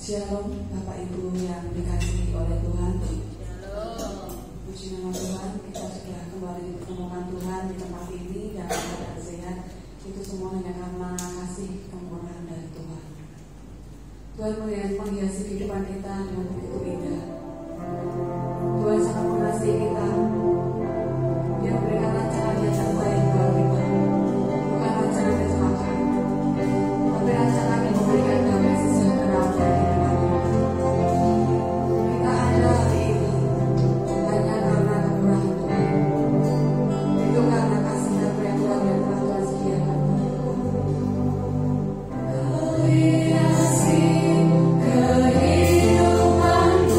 Shalom Bapak Ibu yang dikasihi oleh Tuhan. Shalom. Puji nama Tuhan, kita sudah kembali dipertemukan Tuhan di tempat ini dalam keadaan sehat. Itu semua hanya karena kasih kemurahan dari Tuhan. Tuhan menghiasi kehidupan kita dengan begitu indah. Tuhan sangat mengasihi kita. Dia memberikan rancangan yang terbaik buat kita. Bukan rancangan yang celaka, tapi rancangan yang memberikan damai sejahtera bagi kita. Kita ada hari ini hanya karena kemurahan Tuhan. Itu karena kasih karunia Tuhan yang telah Tuhan sediakan. Kau hiasi kehidupanku.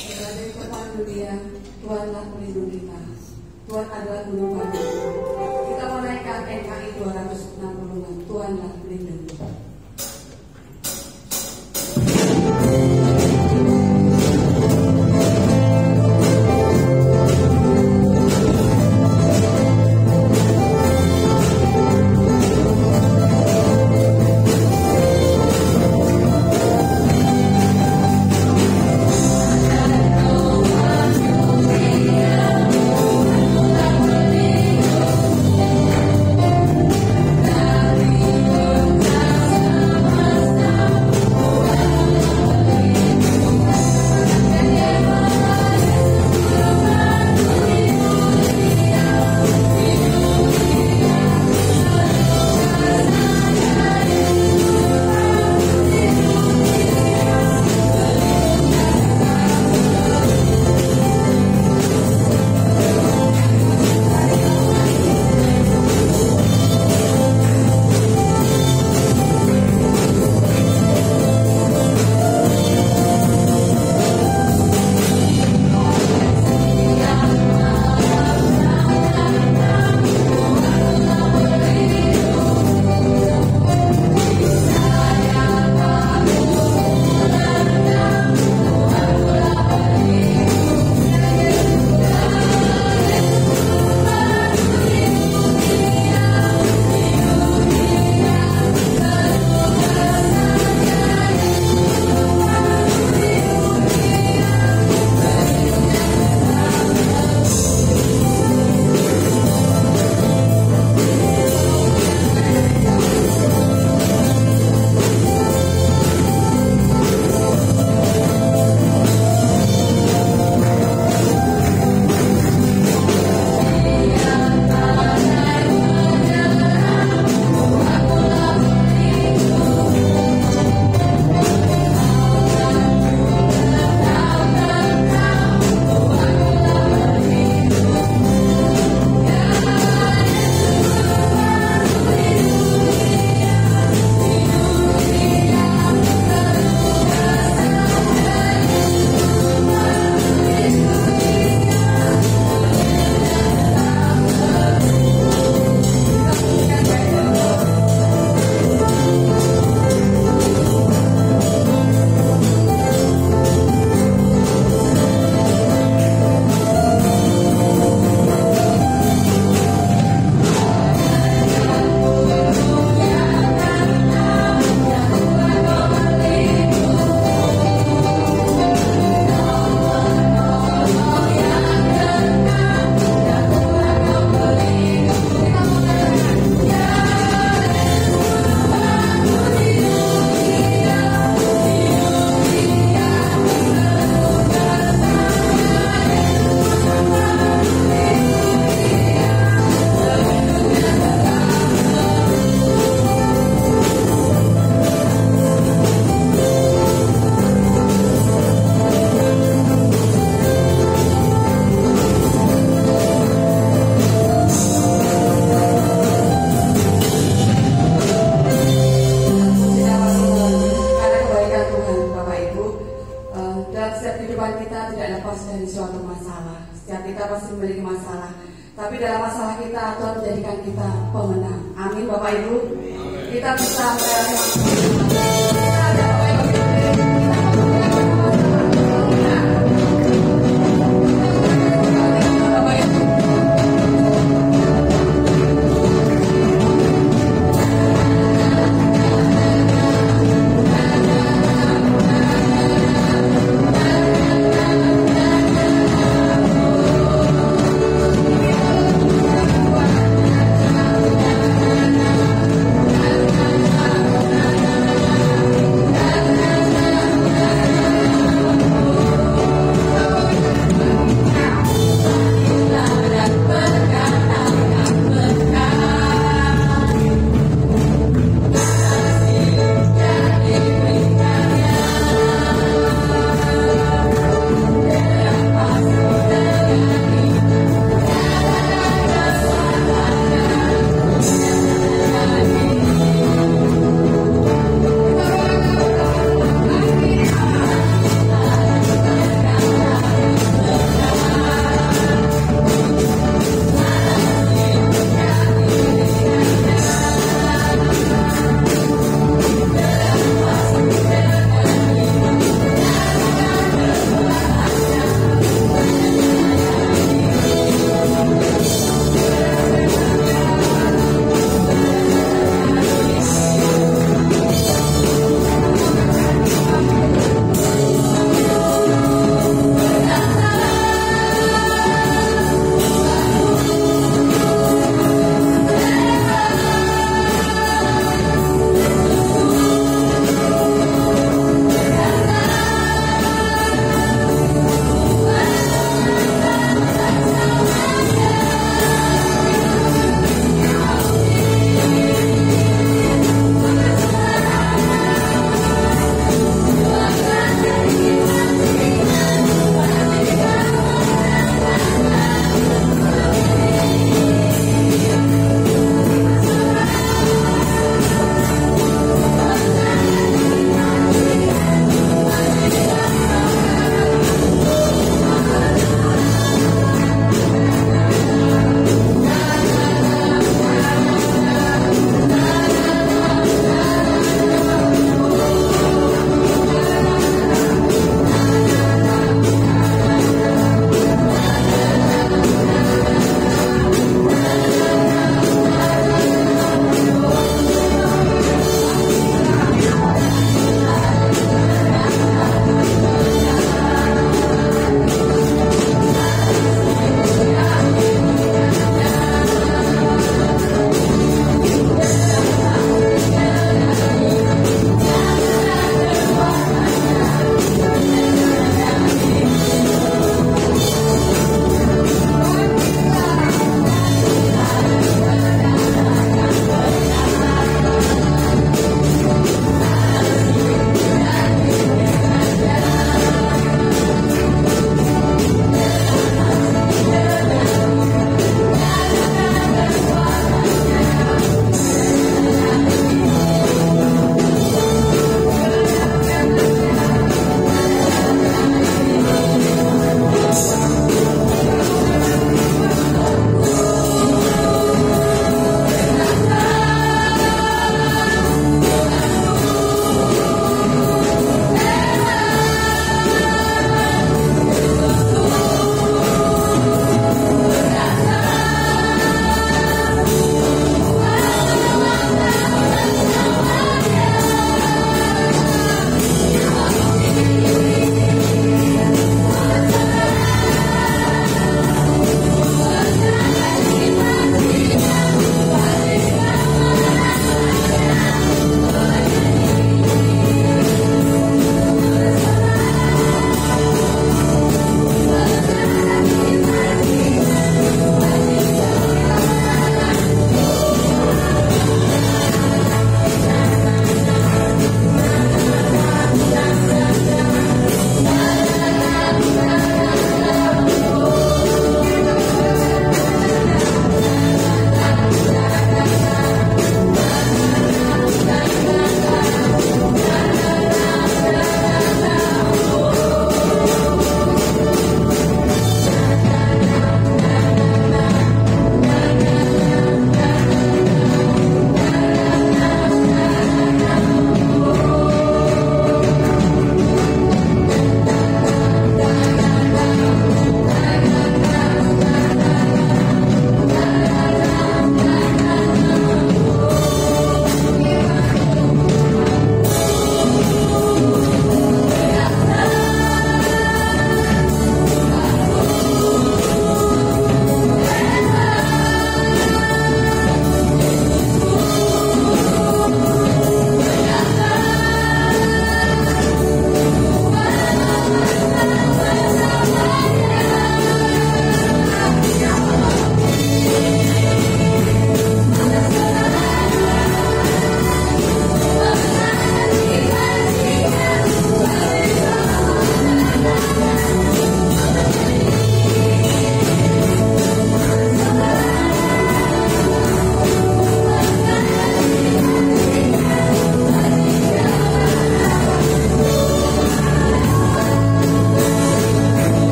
Dari depan dunia, Tuhanlah pelindung kita. Tuhan adalah gunung batu. Kita menaikkan NKI 260, Tuhanlah pelindung kita. Tapi dalam masalah kita, Tuhan jadikan kita pemenang. Amin, Bapak Ibu. Kita bisa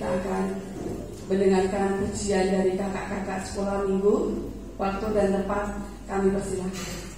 kita akan mendengarkan pujian dari kakak-kakak sekolah minggu. Waktu dan tempat kami persilahkan.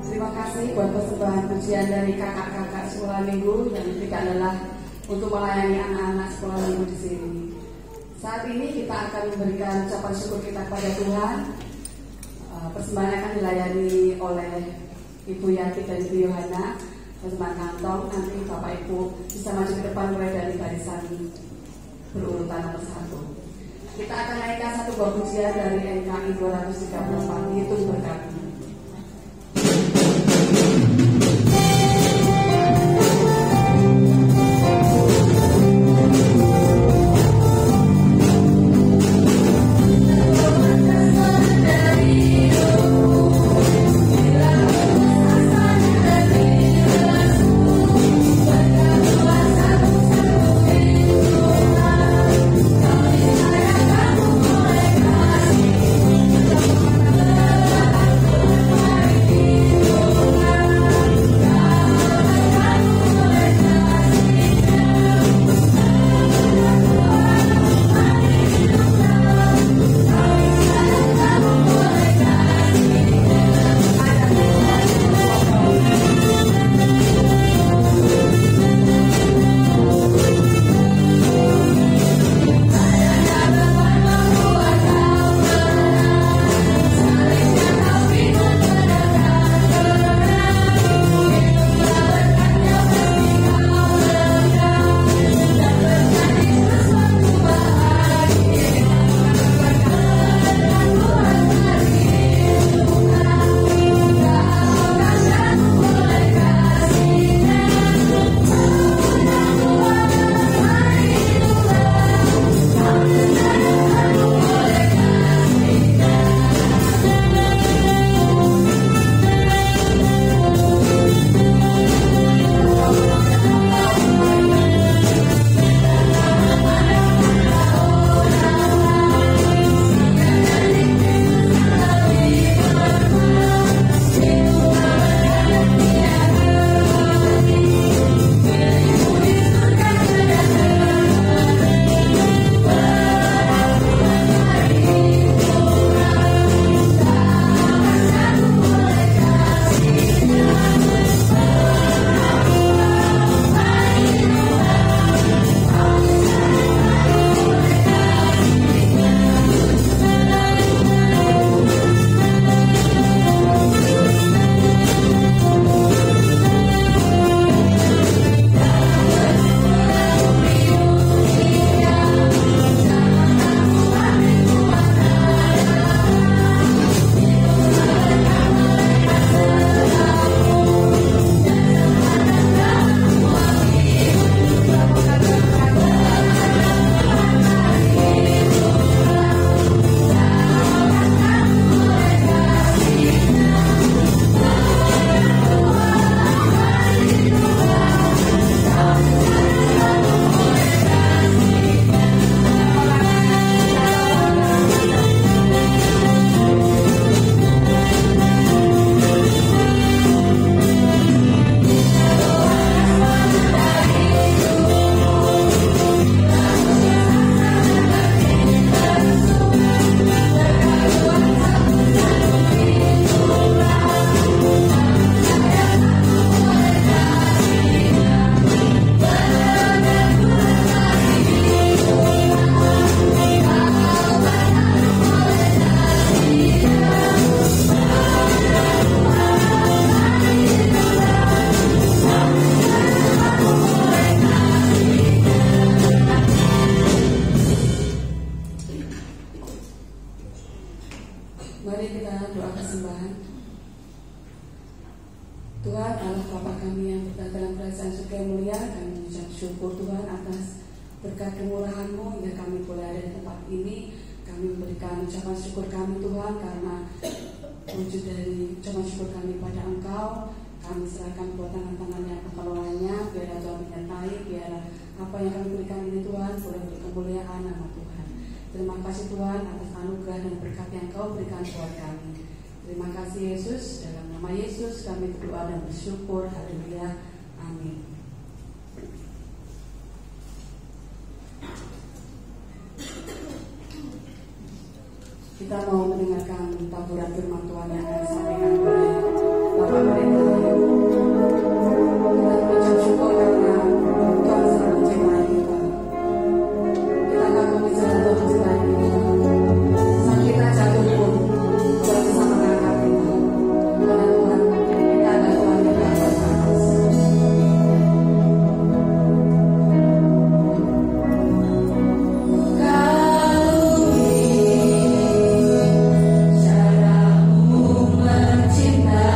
Terima kasih buat persembahan pujian dari kakak-kakak sekolah minggu yang tidak lelah untuk melayani anak-anak sekolah minggu di sini. Saat ini kita akan memberikan ucapan syukur kita kepada Tuhan. Persembahan akan dilayani oleh Ibu Yati dan Ibu Yohana. Persembahan kantong, nanti Bapak Ibu bisa maju ke depan mulai dari barisan berurutan nomor 1. Kita akan naikkan satu buah pujian dari NKI 234, Hitung Berkat. Tuhan, Allah Bapa kami yang berada dalam kerajaan surga yang mulia, kami mengucap syukur Tuhan atas berkat kemurahan-Mu hingga kami boleh ada di tempat ini. Kami memberikan ucapan syukur kami Tuhan, karena wujud dari ucapan syukur kami pada Engkau. Kami serahkan buat tangan-tangan yang pengelolanya, biar Tuhan menyertai, biar apa yang kami berikan ini Tuhan boleh beri kemuliaan nama Tuhan. Terima kasih Tuhan atas anugerah dan berkat yang Kau berikan buat kami. Terima kasih Yesus, dalam nama Yesus kami berdoa dan bersyukur. Haleluya, amin. Kita mau mendengarkan taburan firman Tuhan yang akan disampaikan oleh Bapak Pendeta. Kita mengucap syukur karena Tuhan selalu mencintai kita. Kita akan berbicara tentang mencintai kita. Saat kita jatuh pun Tuhan bisa mengangkat kita. Karena Tuhan, kita ada Tuhan yang di atas. Caramu mencintaiku.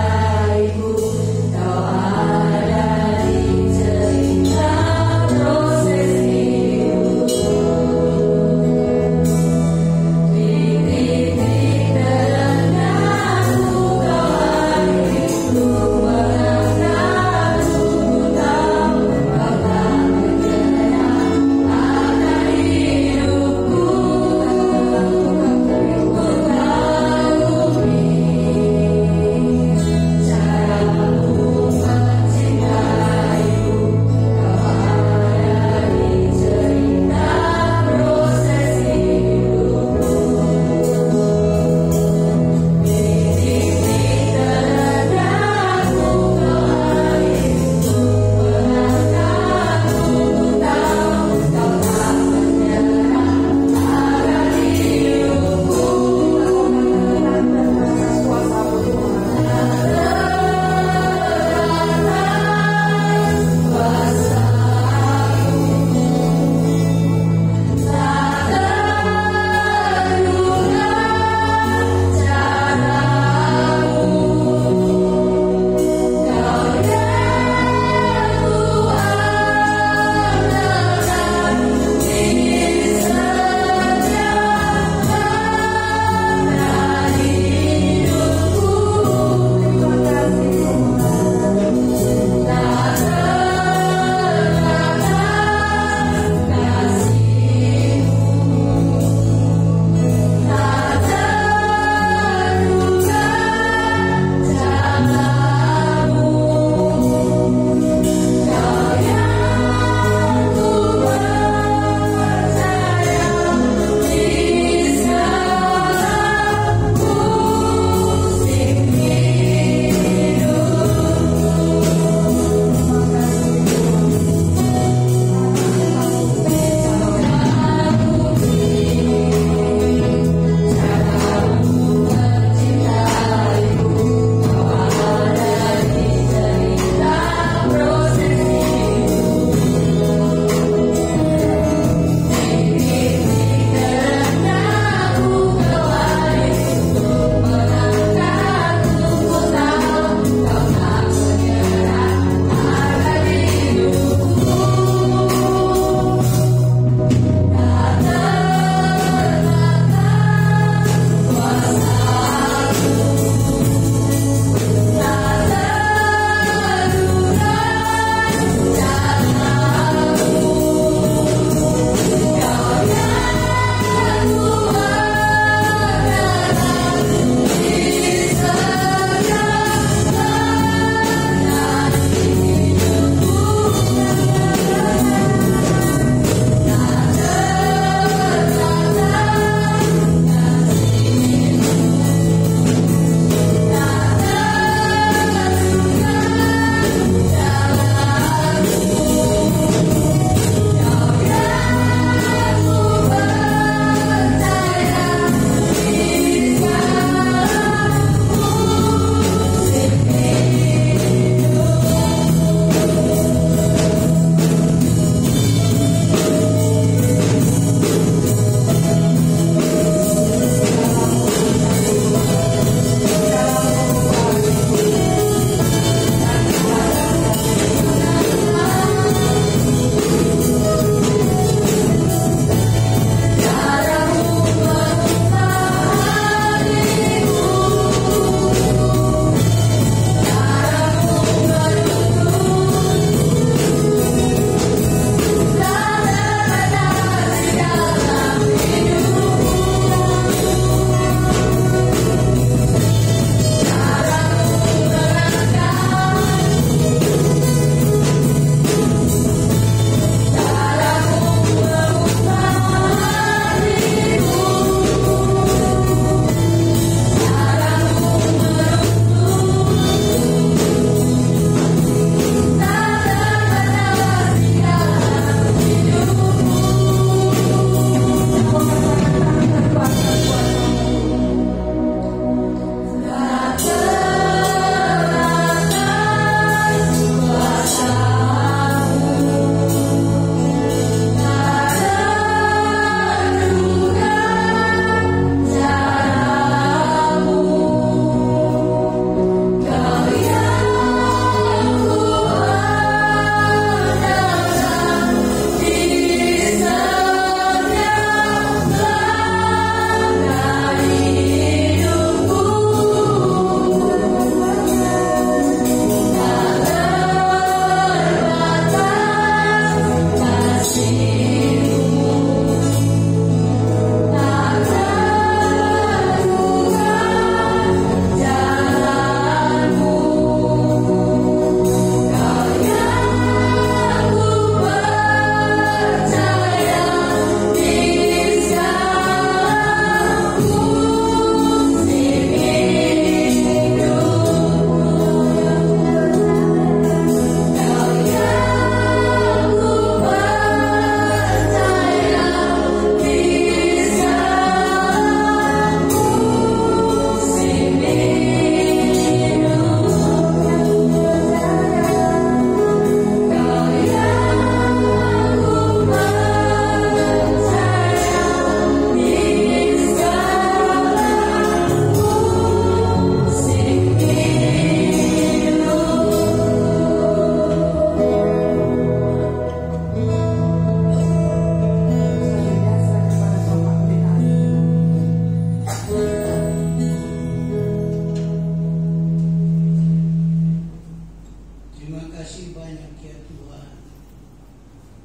Terima kasih banyak ya Tuhan.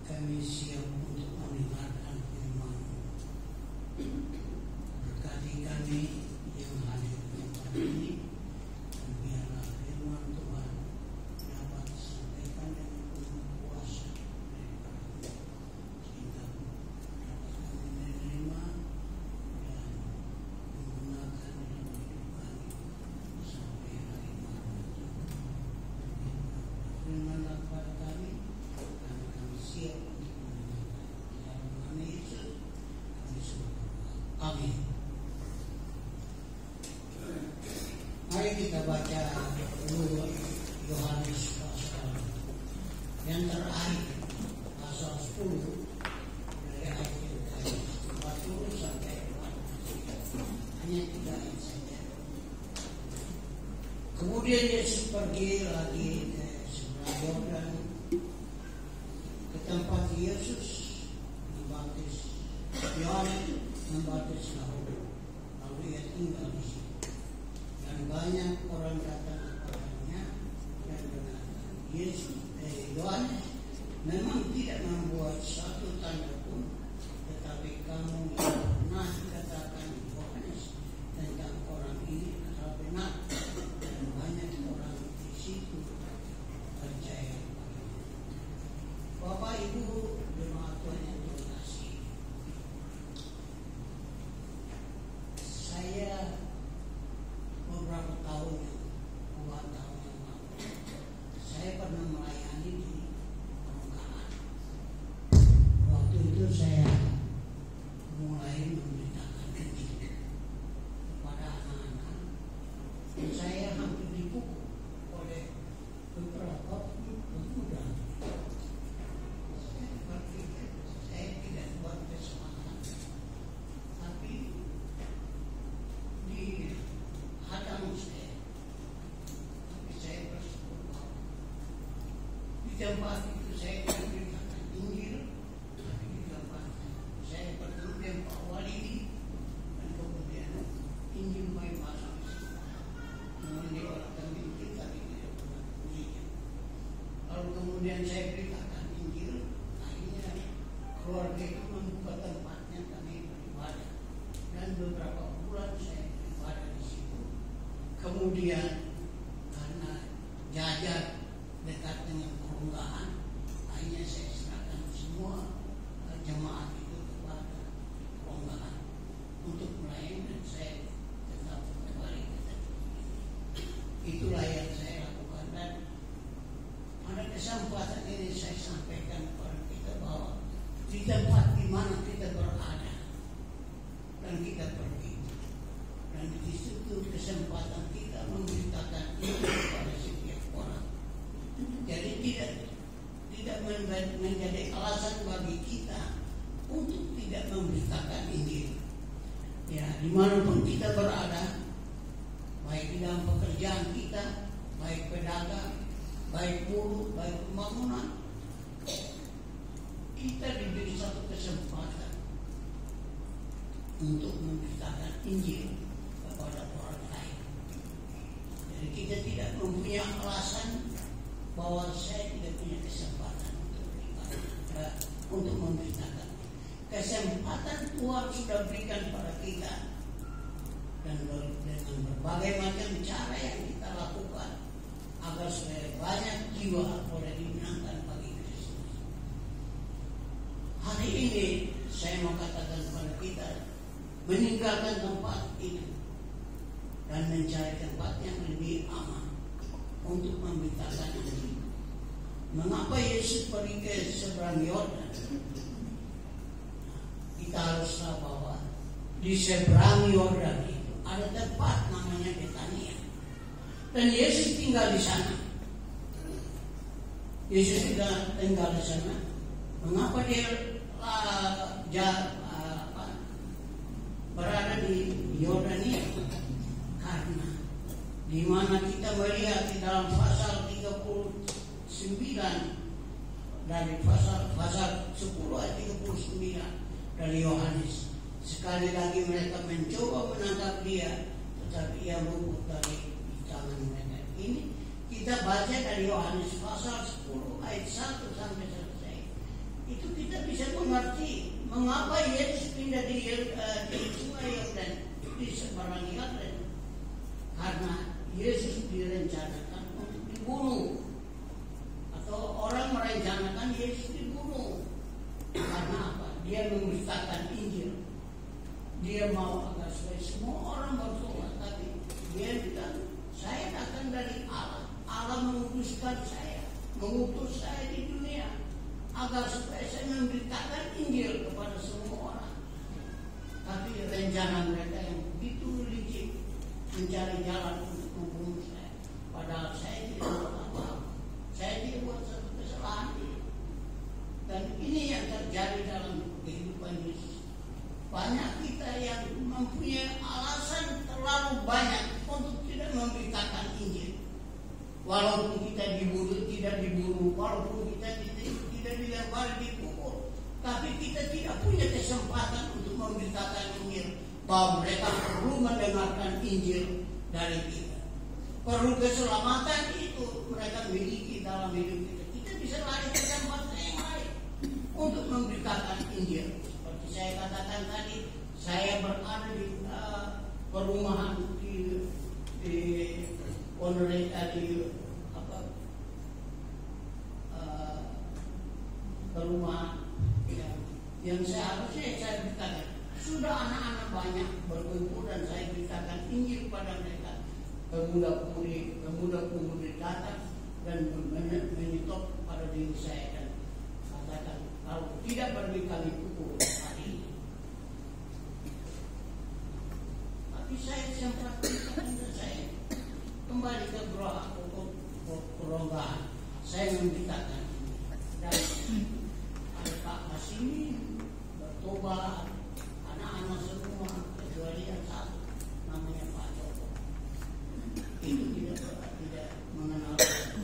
Kami siap untuk mendengarkan firman-Mu. Berkati kami yang hadir di tempat ini, dan biarlah firman Tuhan dapat disampaikan dengan penuh kuasa daripada sehingga dapat kami menerima dan menggunakan dalam hidup kami sampai hari maut. Firman-Nya kepada kami, karena kami siap untuk mendengarkan. Dalam nama Yesus kami semua berdoa. Amin. Mari kita baca dulu Yohanes pasal yang terakhir, pasal 10 dari ayat yang ke-40 sampai 43. Hanya 3 ayat saja. Kemudian Yesus pergi lagi ke seberang Yordan, ke tempat Yesus membaptis, Yohanes membaptis lalu ia tinggal di situ. Dan banyak orang datang kepadanya dan berkata, Yohanes memang tidak membuat satu tanda pun, tetapi kamu yang pernah dikatakan Yohanes tentang orang ini adalah benar, dan banyak orang di situ percaya padanya. Bapak Ibu jemaat Tuhan yang terkasih, saya beberapa tahun yang lalu saya pernah melayani di Permukaan. Waktu itu saya mulai memberitakan Injil kepada anak-anak, dan saya hampir dipukul oleh beberapa pemuda. Saya berpikir saya tidak buat kesalahan, tapi di hadang saya, tapi saya bersyukur di tempat itu saya memberikan Injil. Tapi di tempat saya bertemu dengan Pak Walidi, dan kemudian Injil mulai masuk di situ. Namun dia orang kami Injil tapi tidak pernah bunyinya. Lalu kemudian saya beritakan Injil, akhirnya keluarga itu membuka tempatnya kami beribadah, dan beberapa bulan saya beribadah di situ. Kemudian karena jajar dekat dengan perunggahan, akhirnya saya serahkan semua jemaat itu kepada perunggahan untuk melayani, dan saya tetap kembali ke tempat. Itulah yang saya lakukan, dan pada kesempatan ini saya sampaikan kepada kita bahwa di tempat di mana kita berada dan kita pergi, dan di situ kesempatan kita memberitakan itu kepada setiap orang. Jadi tidak menjadi alasan bagi kita untuk tidak memberitakan Injil. Ya, dimanapun kita berada, baik di dalam pekerjaan kita, baik pedagang, baik buruh, baik pembangunan, kita diberi satu kesempatan untuk memberitakan Injil kepada orang lain. Jadi kita tidak mempunyai alasan bahwa saya tidak punya kesempatan untuk memberitakan. Kesempatan Tuhan sudah berikan pada kita, dan dengan berbagai macam cara yang kita lakukan agar supaya banyak jiwa boleh dimenangkan bagi Kristus. Hari ini saya mau katakan kepada kita, meninggalkan tempat itu dan mencari tempat yang lebih aman untuk memberitakan Injil. Mengapa Yesus pergi ke seberang Yordan? Kita harus tahu bahwa di seberang Yordan itu ada tempat namanya Betania, dan Yesus tinggal di sana. Yesus tinggal di sana. Mengapa dia berada di Yordania? Karena di mana kita melihat di dalam pasal 39 dari pasal 10 ayat 39 dari Yohanes, sekali lagi mereka mencoba menangkap dia, tetapi ia luput dari tangan mereka. Ini kita baca dari Yohanes pasal 10 ayat 1 sampai selesai, itu kita bisa mengerti mengapa Yesus pindah di Sungai Yordan, di seberang Yordan. Karena Yesus direncanakan untuk dibunuh, atau orang merencanakan Yesus dibunuh. Karena apa? Dia memberitakan Injil. Dia mau agar supaya semua orang bertobat, tapi dia bilang, saya datang dari Allah. Allah mengutuskan saya, mengutus saya di dunia agar supaya saya memberitakan Injil kepada semua orang. Tapi rencana mereka yang begitu licik mencari jalan untuk membunuh saya, padahal saya tidak buat apa-apa. Saya tidak buat satu kesalahan. Dan ini yang terjadi dalam kehidupan Yesus. Banyak kita yang mempunyai alasan terlalu banyak untuk tidak memberitakan Injil. Walaupun kita dibunuh, tidak dibunuh, walaupun kita tidak dilempari, dipukul, tapi kita tidak punya kesempatan untuk memberitakan Injil, bahwa mereka perlu mendengarkan Injil dari kita. Perlu keselamatan itu mereka miliki dalam hidup kita. Kita bisa lari ke tempat yang lain untuk memberitakan Injil. Seperti saya katakan tadi, saya berada di perumahan di perumahan yang seharusnya saya beritakan. Sudah anak-anak banyak berkumpul dan saya beritakan Injil pada mereka. Pemuda-pemudi datang dan menyetop pada diri saya dan katakan, kalau tidak pergi kami pukul hari ini. Tapi saya sempat beritakan dan saya kembali ke peronggahan. Saya memberitakan dan ada Pak Masini bertobat, anak-anak semua kecuali yang satu namanya Pak Joko. Itu tidak mengenal dan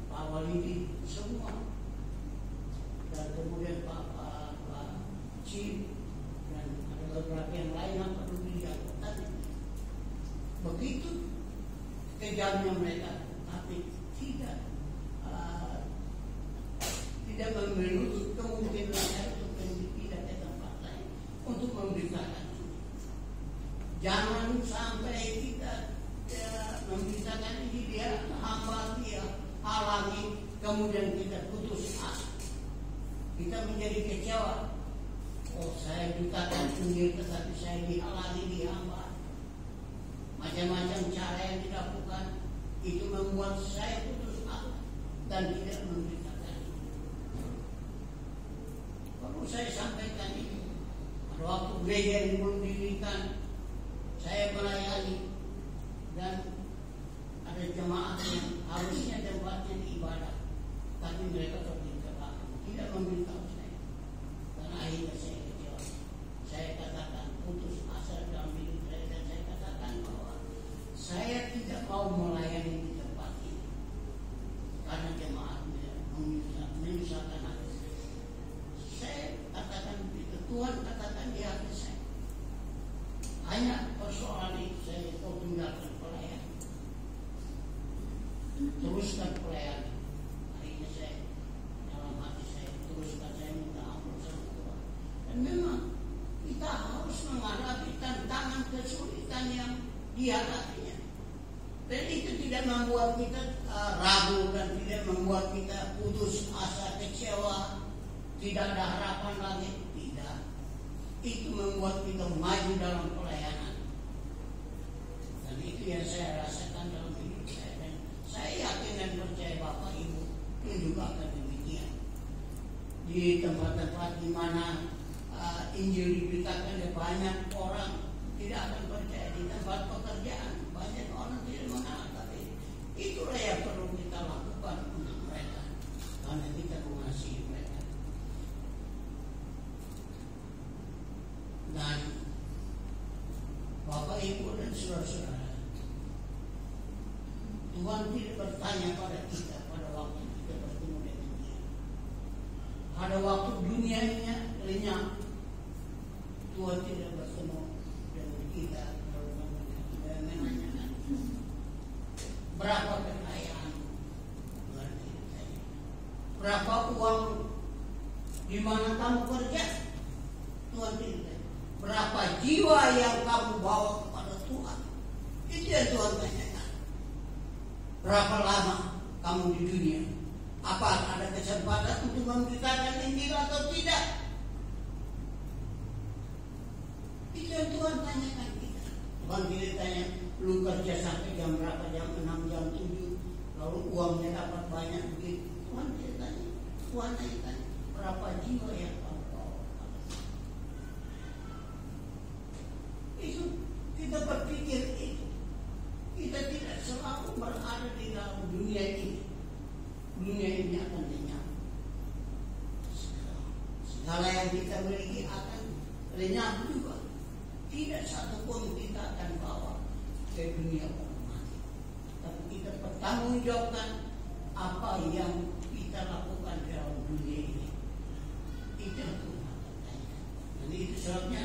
Pak Walidi semua, dan kemudian Pak Cip dan ada beberapa yang lain yang perlu dilakukan. Begitu kejamnya mereka, tapi tidak menutup kemungkinan saya untuk pindah ke tempat lain untuk memberitakan. Jangan sampai kita memberitakan ini, dia hambat, dia halangi, kemudian kita putus asa. Kita menjadi kecewa. Oh, saya beritakan Injil tetapi saya dihalangi, dihambat. Macam-macam cara yang dilakukan itu membuat saya putus asa dan tidak memberitakan. Perlu saya sampaikan ini. Pada waktu gereja didirikan, saya melayani dan ada jemaat yang harusnya tempatnya di ibadah, tapi mereka pergi ke belakang, tidak memberitahu saya. Dan akhirnya saya kecewa. Saya katakan putus asa dalam hidup saya dan saya katakan bahwa saya tidak mau melayani di tempat ini karena jemaatnya menyusahkan hati saya. Saya katakan begitu, Tuhan katakan di hati saya. Hanya persoalan itu saya tinggalkan pelayanan, teruskan pelayanan. Akhirnya saya dalam hati saya teruskan, saya minta ampun sama Tuhan. Dan memang kita harus menghadapi tantangan kesulitan yang dihadapinya. Dan itu tidak membuat kita ragu dan tidak membuat kita putus asa, kecewa, tidak ada harapan lagi. Tidak. Itu membuat kita maju dalam pelayanan. Dan itu yang saya rasakan dalam hidup saya. Dan saya yakin dan percaya Bapak Ibu itu juga akan demikian. Di tempat-tempat di mana Injil diberitakan, banyak orang tidak akan percaya. Di tempat pekerjaan banyak orang tidak mengenal. Tapi itulah yang perlu kita lakukan untuk mereka, karena kita mengasihi mereka. Dan Bapak Ibu dan saudara-saudara, Tuhan tidak bertanya pada kita pada waktu kita bertemu dengan Dia. Pada waktu dunianya lenyap, Tuhan tidak bertemu dengan kita dan menanyakan berapa kekayaan Berapa uang di mana kamu kerja? Tuhan tidak. Berapa jiwa yang kamu bawa kepada Tuhan? Itu yang Tuhan tanyakan. Berapa lama kamu di dunia? Apa ada kesempatan untuk memberitakan Injil atau tidak? Itu yang Tuhan tanyakan kita. Tuhan tidak tanya, lu kerja sampai jam berapa, jam 6, jam 7, lalu uangnya dapat banyak begitu. Tuhan tidak tanya. Tuhan tanya, berapa jiwa yang kamu bawa? Itu kita berpikir itu. Kita tidak selalu berada di dalam dunia ini. Dunia ini akan lenyap. Segala yang kita miliki akan lenyap juga. Tidak satu pun kita akan bawa ke dunia orang mati. Tapi kita bertanggungjawabkan apa yang kita lakukan dalam dunia ini. Itu yang Tuhan katakan. Jadi itu sebabnya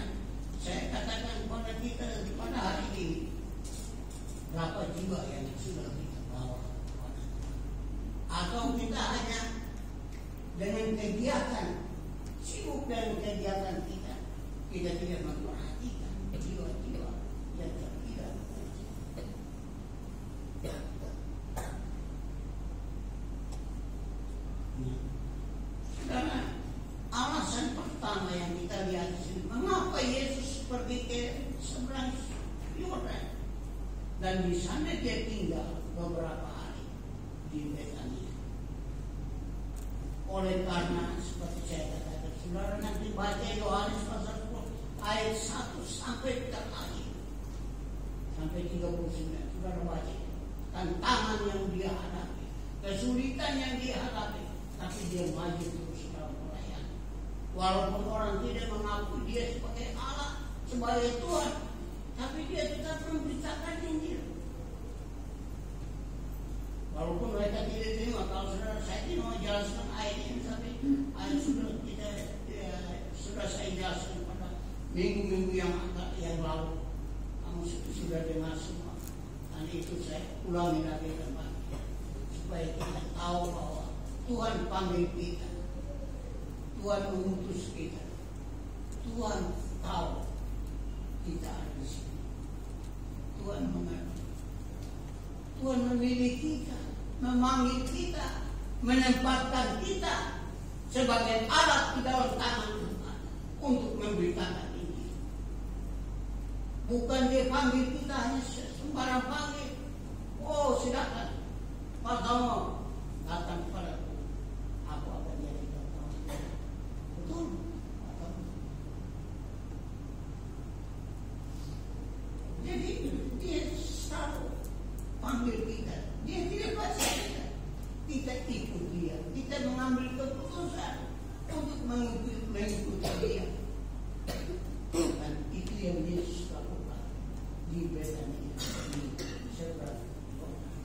saya katakan kepada kita pada hari ini, berapa jiwa yang sudah kita bawa kepada Tuhan. Atau kita hanya dengan kegiatan, sibuk dengan kegiatan kita tidak memperhatikan jiwa-jiwa yang tidak. Karena alasan pertama yang kita lihat di sini, mengapa Yesus pergi ke seberang Yordan dan di sana dia tinggal beberapa hari di Betania. Oleh karena seperti saya katakan, saudara nanti baca Yohanes pasal 10 ayat 1 sampai terakhir sampai 39, saudara baca tantangan yang dia hadapi, kesulitan yang dia hadapi, tapi dia maju terus dalam pelayanan. Walaupun orang tidak mengakui dia sebagai Allah, sebagai Tuhan, tapi dia tetap memberitakan Injil. Walaupun mereka tidak terima, kalau saudara saya tidak mau jelaskan ayat ini, tapi ayat sudah saya jelaskan pada minggu-minggu yang lalu. Kamu sudah dengar semua. Nanti itu saya ulangi lagi kembali supaya kita tahu bahwa Tuhan panggil kita, Tuhan mengutus kita, Tuhan tahu kita ada di sini. Tuhan mengerti, Tuhan memilih kita, memanggil kita, menempatkan kita sebagai alat di dalam tangan Tuhan untuk memberitakan ini. Bukan dia panggil kita hanya sembarang panggil. Oh silakan, Pak Tomo datang kepadaku, aku akan jadi Tuhan. Betul? Jadi dia selalu panggil kita. Dia tidak baca kita. Kita ikut dia. Kita mengambil keputusan untuk mengikuti dia. Dan itu yang Yesus lakukan di Betania, di seberang Yordan.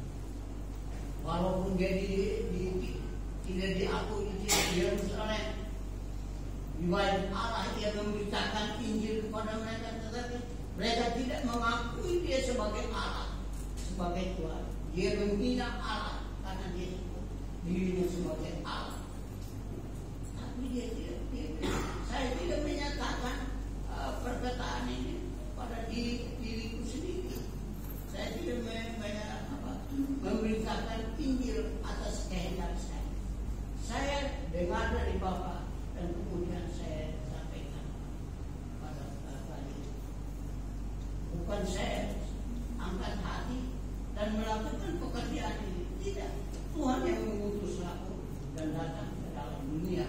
Walaupun dia tidak diakui di Yerusalem, di bait Allah dia memberitakan Injil kepada mereka, tetapi mereka tidak mengakui dia sebagai Allah, sebagai Tuhan. Dia menghina Allah karena dia sebut dirinya sebagai Allah. Tapi dia tidak. Saya tidak menyatakan perkataan ini pada diriku sendiri. Saya tidak memberitakan Injil atas kehendak saya. Saya dengar dari Bapak dan kemudian saya sampaikan pada kali ini. Bukan saya angkat hati dan melakukan pekerjaan ini. Tidak. Tuhan yang mengutus aku dan datang ke dalam dunia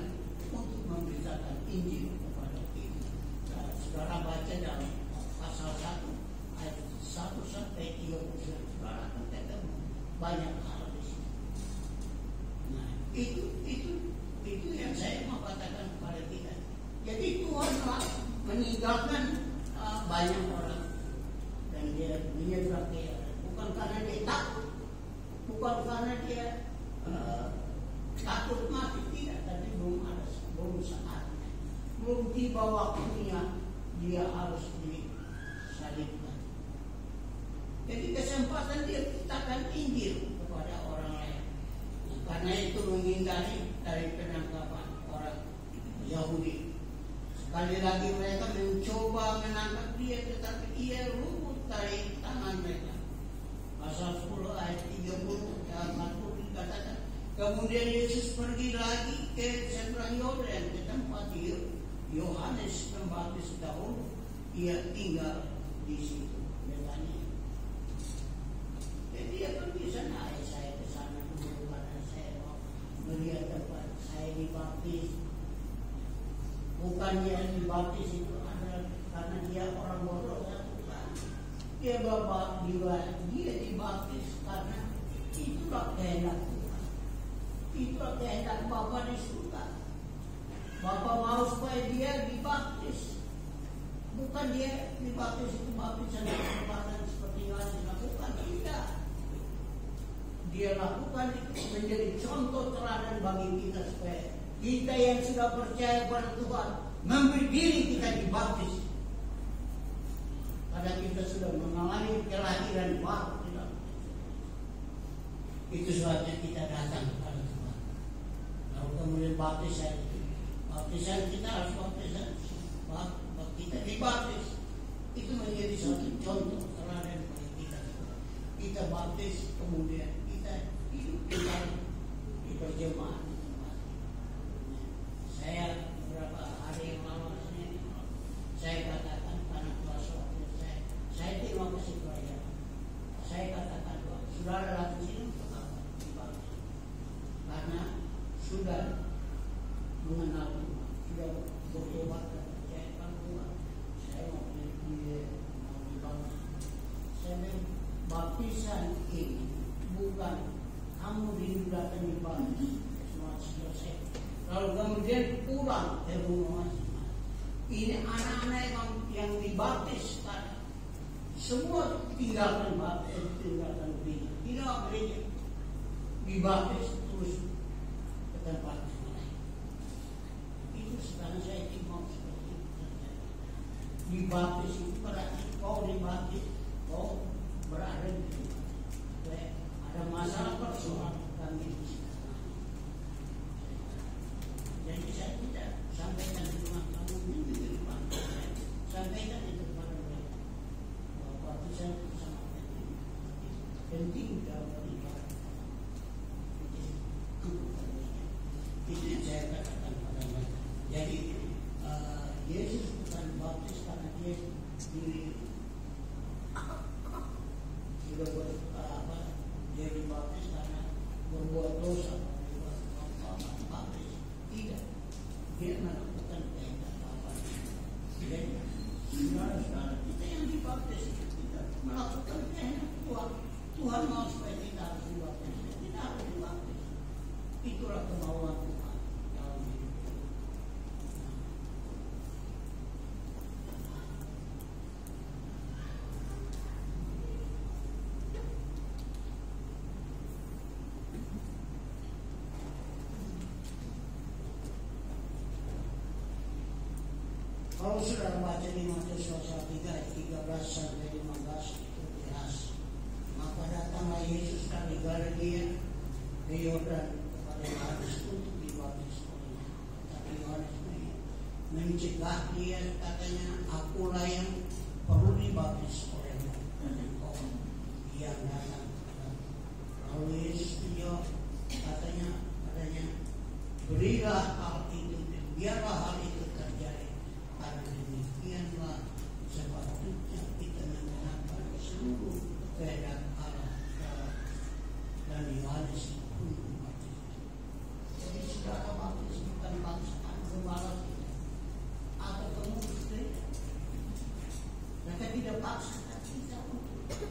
untuk memberitakan Injil kepada kita. Nah, saudara baca dalam pasal 1 ayat 1 sampai 39, saudara akan ketemu banyak hal di sini. Nah, itu yang saya mau katakan kepada kita. Jadi Tuhan telah meninggalkan banyak orang dan dia menyeberang ke Yordan. Bukan karena dia takut, bukan karena dia takut mati, tidak. Tapi belum saatnya, belum tiba waktunya dia harus disalibkan. Jadi kesempatan dia ceritakan Injil kepada orang lain. Karena itu menghindari dari penangkapan orang Yahudi. Sekali lagi mereka mencoba menangkap dia, tetapi ia luput dari tangan mereka. Pasal 10 ayat 30 dan 40 dikatakan, kemudian Yesus pergi lagi ke seberang Yordan, ke tempat Yohanes Pembaptis dahulu. Ia tinggal di situ, Betania. Jadi dia pergi sana. Saya ke sana dulu karena saya mau melihat tempat saya dibaptis. Bukan dia dibaptis itu adalah karena dia orang bodoh, bukan. Dia dibaptis karena itulah kehendak Tuhan. Itulah kehendak Bapa di surga. Bapa mau supaya dia dibaptis. Bukan dia dibaptis itu baptisan kesempatan seperti yang dilakukan. Tidak. Dia lakukan itu menjadi contoh teladan bagi kita supaya kita yang sudah percaya pada Tuhan memberi diri kita dibaptis. Karena kita sudah mengalami kelahiran baru. Itu sebabnya kita datang kepada Tuhan. Lalu kemudian baptisan kita harus baptisan. Kita dibaptis. Itu menjadi suatu contoh teladan bagi kita. Kita baptis, kemudian kita hidup di berjemaah. Saya beberapa hari yang lalu saya katakan karena kuasa waktu saya terima kasih kepada saya katakan bahwa saudara datang sini untuk apa? Dibaptis. Karena sudah mengenal Tuhan, sudah bertobat dan percaya pada Tuhan. Saya mau dibaptis. Saya baptisan ini bukan kamu datang dibaptis semua selesai. Lalu kemudian pulang ke rumah masing-masing. Ini anak-anak yang dibaptis kan, semua tinggalkan baptis, tinggalkan gereja, tinggal gereja, dibaptis terus ke tempat lain. Itu sekarang saya mau seperti itu. Dibaptis itu berarti kau dibaptis, kau berada di rumah. Ada masalah personal kami di sini. Jadi saya tidak sampaikan di rumah kamu minggu di depan. Sampaikan di depan mereka. Waktu saya bersama penting dalam beribadah. Itu yang saya katakan pada mereka. Jadi Yesus bukan baptis karena dia dia dibaptis karena berbuat dosa. Tidak, dia melakukan kehendak Bapa. Jadi, saudara-saudara kita yang dibaptis kita melakukan kehendak Tuhan. Tuhan mau supaya kita harus dibaptis, kita harus dibaptis. Itulah kemauan Tuhan dalam hidup kita. Kalau sudah baca di Matius pasal 3 ayat 13 sampai 15 itu jelas. Maka datanglah Yesus dari Galilea ke Yordan kepada Yohanes untuk dibaptis olehnya. Tapi Yohanes mencegah dia, katanya, akulah yang perlu dibaptis olehmu dan engkau yang datang. Lalu Yesus menjawab, katanya, berilah hal itu, biarlah hal itu terjadi. Karena demikianlah sepatutnya kita mengenalkan seluruh kehendak Allah dan Yohanes pun baptis. Jadi saudara baptis bukan bangsaan gembala atau pengurus gereja. Mereka tidak paksakan kita untuk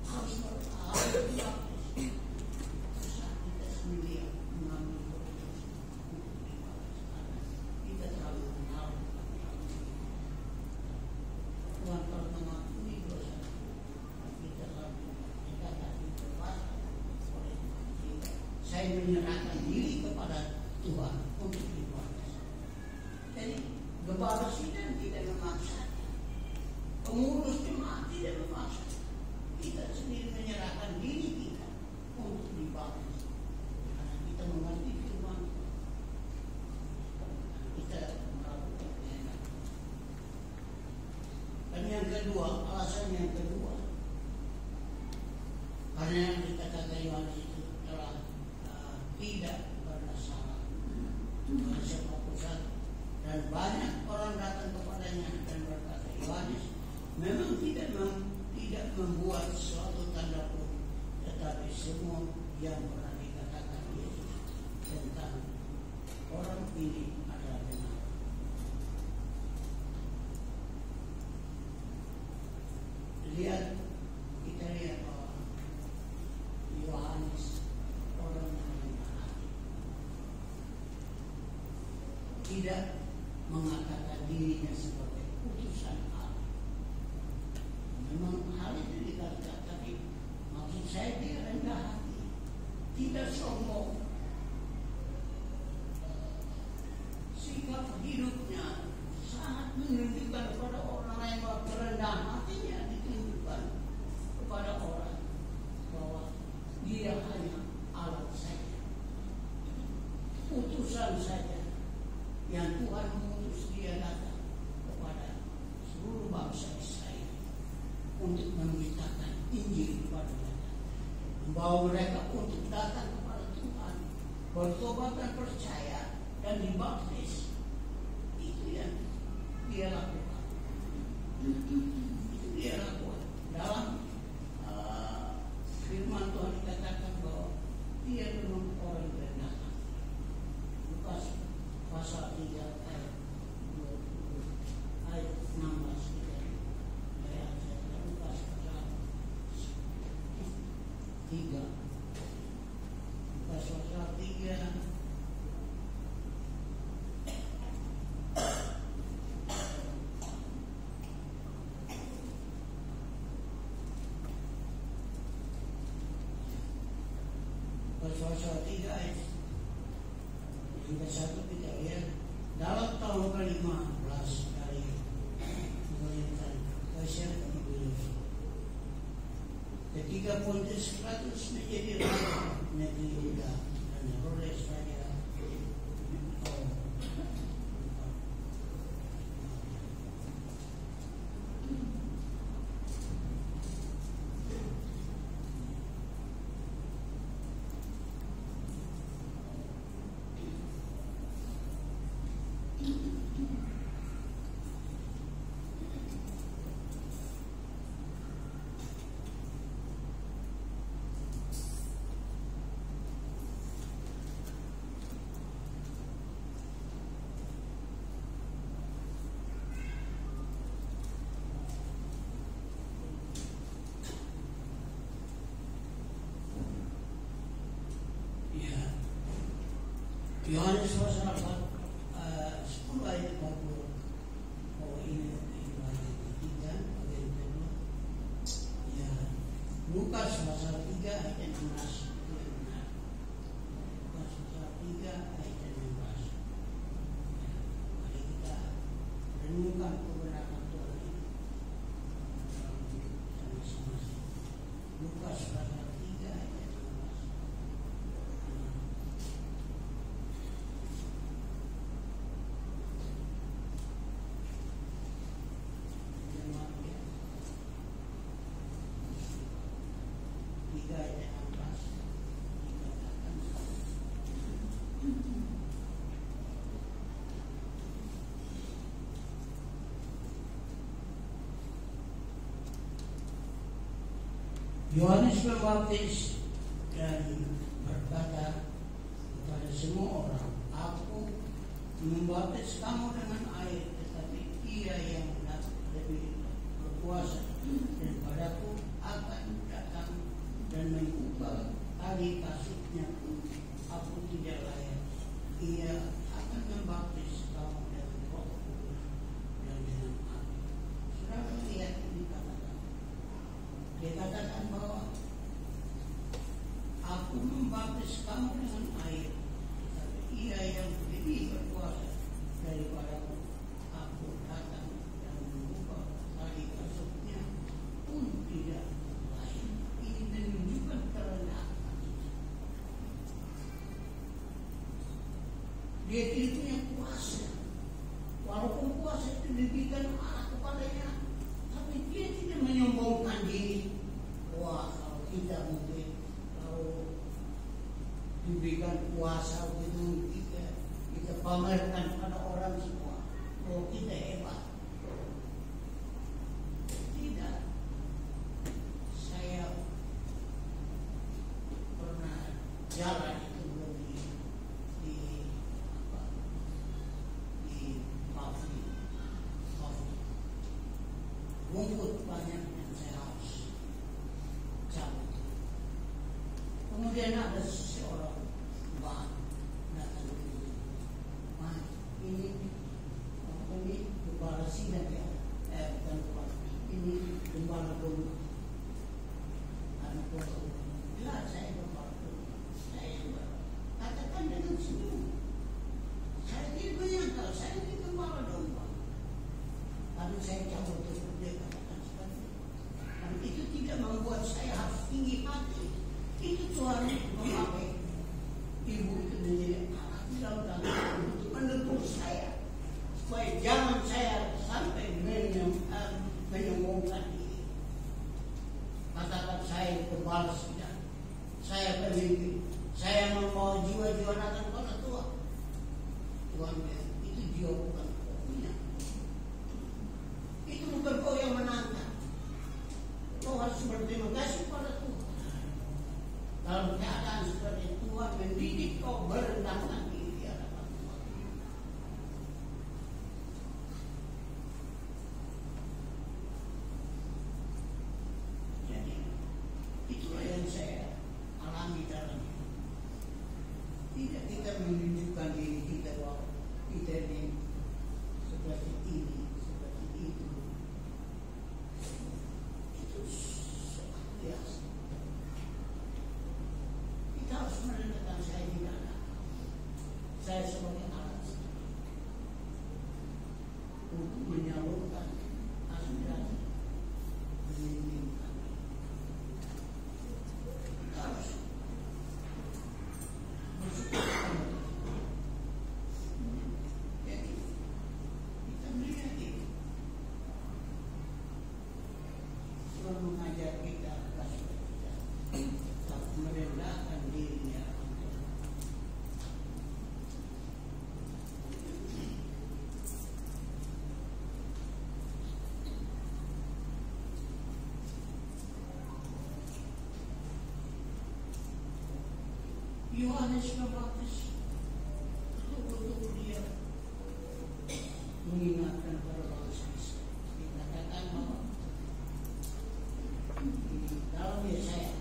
harus dibaptis. Saat kita sendiri mengambil keputusan untuk dibaptis karena kita terlalu mengenal Tuhan telah mengakui dosa kita, lalu dikatakan dibebaskan oleh kita. Saya menyerahkan diri kepada Tuhan untuk dibaptis. Jadi gembala sidang tidak memaksa, pengurus jemaat tidak memaksa. Kita sendiri menyerahkan diri kita untuk dibaptis karena kita kedua, alasan yang kedua, karena yang dikatakan Yohanes itu telah tidak bersalah oleh siapapun satu, dan banyak orang datang kepadanya dan berkata, Yohanes memang tidak membuat suatu tanda pun, tetapi semua yang pernah dikatakan Yesus tentang orang ini adalah benar. Kita lihat bahwa Yohanes orang yang rendah hati, tidak mengatakan dirinya sebagai utusan Allah. Memang hal itu dikatakan, tapi maksud saya dia rendah hati, tidak sombong. Sikap hidupnya sangat menunjukkan kepada orang lain bahwa kerendahan hatinya ditunjukkan kepada orang bahwa dia hanya alat saja, utusan saja yang Tuhan mengutus dia datang kepada seluruh bangsa Israel untuk memberitakan Injil kepada mereka, membawa mereka untuk datang kepada Tuhan, bertobat dan percaya dan dibaptis. Itu yang dia lakukan. Itu dia lakukan. Dalam firman Tuhan dikatakan bahwa dia memang orang yang rendah hati. Lukas pasal 3 ayat 20 ayat 16 ayat Lukas pasal 3 Lukas pasal 3 pasal 3 ayat hingga 1 kita lihat dalam tahun ke-15 dari pemerintahan Kaisar Tiberius, ketika Pontius Pilatus menjadi raja negeri Yehuda dan Herodes raja Yohanes pasal 10 ayat 40 bahwa ini ayat ketiga, ayat kedua. Ya, Lukas pasal 3 ayat 16 itu yang benar. Lukas pasal 3 ayat 16. Ya, mari kita renungkan kebenaran Tuhan ini sama-sama. Lukas pasal 3 ayat 16. Yohanes membaptis dan berkata kepada semua orang, aku membaptis kamu dengan air, tetapi Ia yang lebih berkuasa daripadaku akan datang dan membuka tali kasutnya pun aku tidak layak. Ia akan membaptis kamu dengan Roh Kudus dan dengan api. Saudara lihat ini kata-kata. Dia katakan bahwa aku membaptis kamu dengan air, tetapi Ia yang lebih berkuasa daripadaku, aku datang dan membuka tali kasutnya pun tidak layak. Ini menunjukkan kerendahan. Dia tidak punya kuasa. Walaupun kuasa itu diberikan Allah kepadanya, tapi dia berikan kuasa untuk kita pamerkan pada orang semua bahwa kita hebat. Tidak. Saya pernah jalan itu di Pavli. Rumput banyak yang saya harus cabut. Kemudian ada seorang Mbak datang ke sini. Mas, ini gembala sidang ya, bukan gembala. Ini gembala domba. Anak domba. Ya, saya gembala domba. Saya gembala. Katakan dengan senyum. Saya tidak menyangka, saya ini gembala domba. Lalu saya cabut terus dia katakan seperti itu. Dan itu tidak membuat saya harus tinggi hati. Itu Tuhan memakai ibu itu menjadi anak dalam tanggung untuk mendukung saya supaya jangan saya sampai menyombongkan diri. Katakan saya gembala sidang, saya pemimpin, saya membawa jiwa-jiwa datang kepada Tuhan. Tuhan bilang itu jiwa bukan kau punya. Itu bukan kau yang menantang. Kau harus berterima kasih pada Tuhan. Dalam keadaan seperti Tuhan mendidik kau merendahkan diri di hadapan Tuhan. Jadi itulah yang saya alami dalam hidup. Tidak kita menunjukkan diri kita bahwa kita ini seperti ini, seperti itu. Itu biasa. Kita harus menentukan saya di mana. Saya sebagai alat untuk menyalurkan aspirasi pemimpin. Kita harus bersyukur. Jadi kita melihat ini. Tuhan mengajar kita kasih kita merendahkan dirinya. Yohanes Pembaptis betul-betul dia mengingatkan pada bangsa Israel. Dikatakan bahwa di dalam Yesaya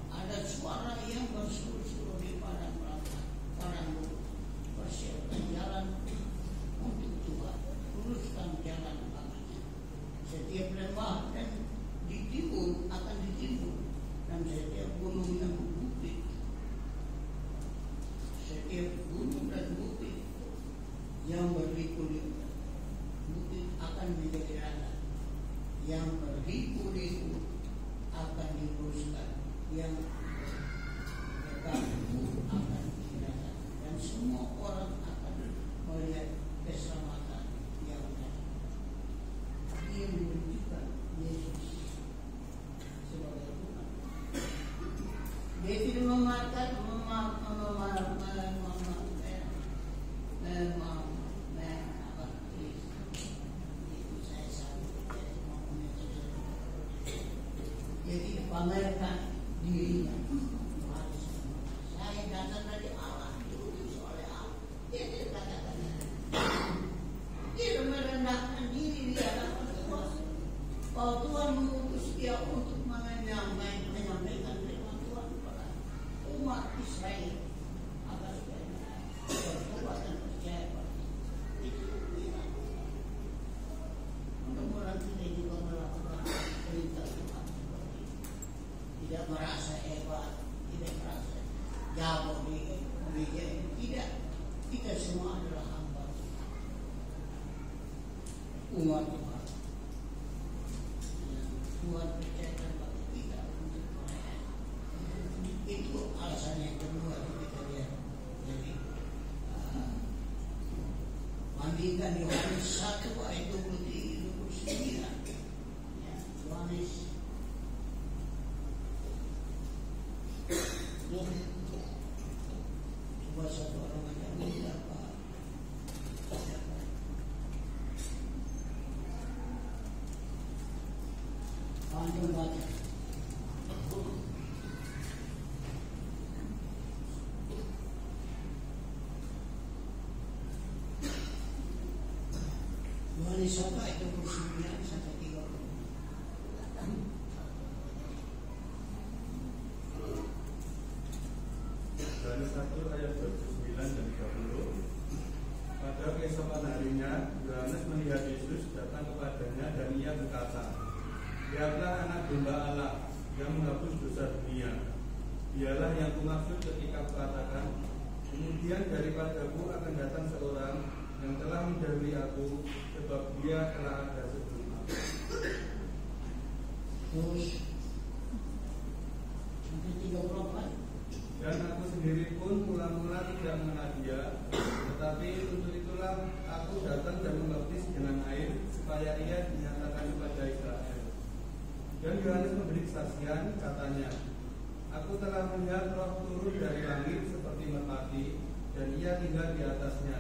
ada suara yang berseru-seru di padang belakang, persiapkan jalan untuk Tuhan, luruskan jalan baginya. Setiap lembah dan ditimbun akan ditimbun, dan setiap gunung yang bukit, setiap gunung dan bukit yang berliku-liku, bukit akan menjadi rata, yang berliku-liku akan diluruskan, yang berlaku akan dirasakan, dan semua orang akan melihat keselamatan yang ada. Dia menunjukkan Yesus sebagai Tuhan. Dia tidak memakan jadi pamerkan dirinya. Saya datang dari Allah, diutus oleh Allah. Dia tidak katakan. Dia merendahkan diri di hadapan Tuhan. Kalau Tuhan mengutus dia untuk menyampaikan firman Tuhan kepada umat Israel agar supaya bertobat dan percaya pada itu. Mudah-mudahan kita juga melakukan perintah Tuhan. Tidak merasa hebat, tidak merasa jago di gereja ini. Tidak, kita semua adalah hamba umat Tuhan. Tuhan percayakan bagi kita untuk perayaan. Itu alasan yang kedua kita lihat. Jadi bandingkan Yohanes 1 ayat 23-29. Ya, Yohanes buat satu orang macam ini apa? Antum baca. Yohanes 1 ayat 29 sampai 30. Yohanes 1 ayat 29 dan 30. Pada keesokan harinya, Yohanes melihat Yesus datang kepadanya dan ia berkata, "Lihatlah anak domba Allah yang menghapus dosa dunia. Dialah yang kumaksud ketika kukatakan, kemudian daripadaku akan datang seorang yang telah mendahului aku, sebab dia telah ada sebelum aku." Terus sampai 34. Dan aku sendiri pun mula-mula tidak mengenal dia, tetapi untuk itulah aku datang dan membaptis dengan air, supaya ia dinyatakan kepada Israel. Dan Yohanes memberi kesaksian, katanya, "Aku telah melihat Roh turun dari langit seperti merpati, dan ia tinggal di atasnya.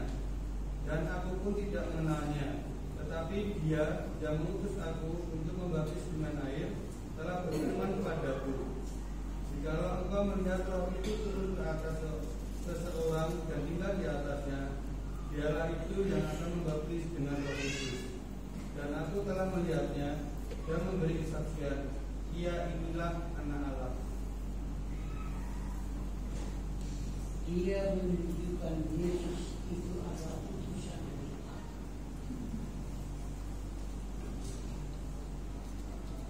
Dan aku pun tidak mengenalnya, tetapi dia yang mengutus aku untuk membaptis dengan air telah berfirman kepadaku, jikalau engkau melihat Roh itu turun ke atas seseorang dan tinggal di atasnya, dialah itu yang akan membaptis dengan Roh Kudus. Dan aku telah melihatnya dan memberi kesaksian, ia inilah anak Allah." Dia menunjukkan Yesus itu adalah utusan dari Allah.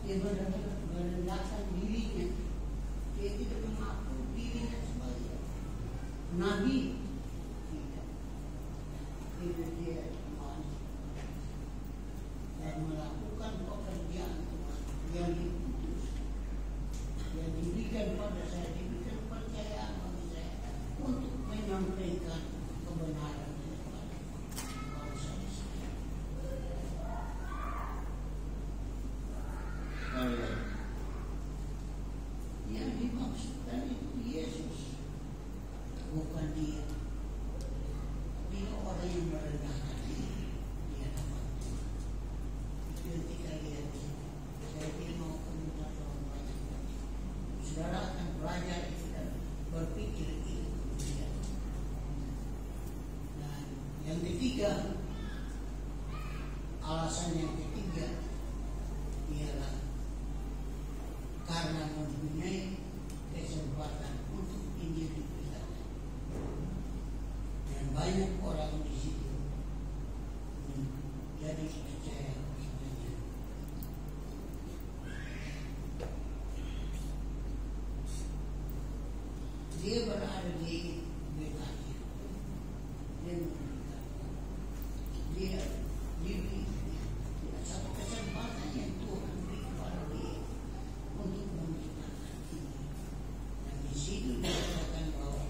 Dia benar-benar merendahkan dirinya. Dia tidak mengaku dirinya sebagai nabi. Tidak. Itu dia Tuhan dan melakukan pekerjaan Tuhan yang diutus, yang diberikan pada saya, diberikan kepercayaan bagi saya untuk menyampaikan kebenaran kepada bangsa Israel. Yang dimaksudkan itu Yesus, bukan dia. Dia orang yang merendahkan diri. Dia dapat ketika dia di sini. Saya tidak mau komentar orang banyak. Saudara akan belajar itu dan berpikir itu. Dan yang ketiga, alasan yang ketiga ialah karena mempunyai kesempatan untuk Injil diberitakan. Dan banyak orang di situ jadi percaya kepadanya. Dia berada di Betania. Dia memberikan. Dia diberi satu kesempatan yang Tuhan beri kepada dia untuk memberitakan ini. Dan di situ dikatakan bahwa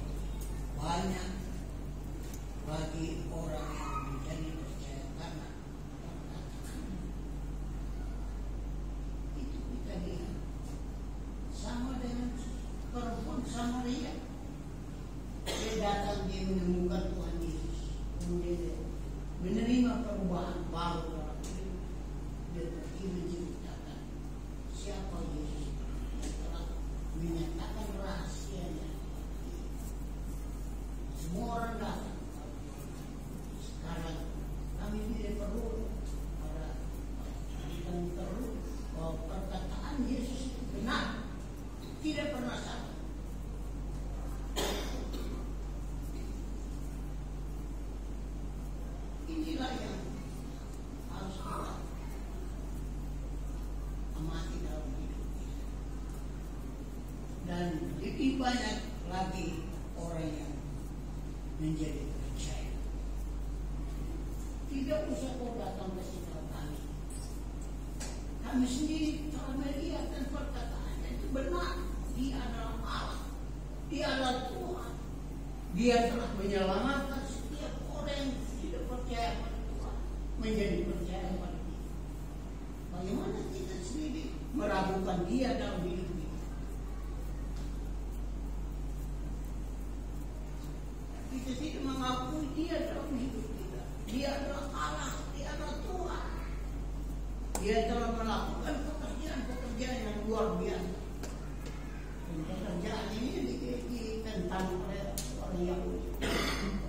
banyak bagi orang yang menjadi percaya karena perkataan itu. Kita lihat sama dengan perempuan Samaria. Dia datang, dia menemukan Tuhan Yesus, kemudian dia menerima perubahan baru dalam hidup. Dia pergi menceritakan siapa Yesus yang telah menyatakan rahasianya. Semua orang datang. Sekarang kami tidak perlu kami perlu bahwa perkataan Yesus itu benar, tidak pernah salah. Inilah yang harus kita amati dalam hidup kita. Dan lebih banyak lagi orang yang menjadi percaya. Tidak usah kau datang ke sini kami. Kami sendiri telah melihatkan perkataannya itu benar. Dia adalah Allah. Dia adalah Tuhan. Dia telah menyelamatkan setiap orang yang tidak percaya pada Tuhan menjadi percaya pada Dia. Bagaimana kita sendiri meragukan Dia dalam hidup kita? Tapi kita tidak mengakui Dia dalam hidup kita. Dia adalah Allah, Dia adalah Tuhan. Dia telah melakukan pekerjaan yang luar biasa. Dan pekerjaan ini ditentang oleh orang Yahudi.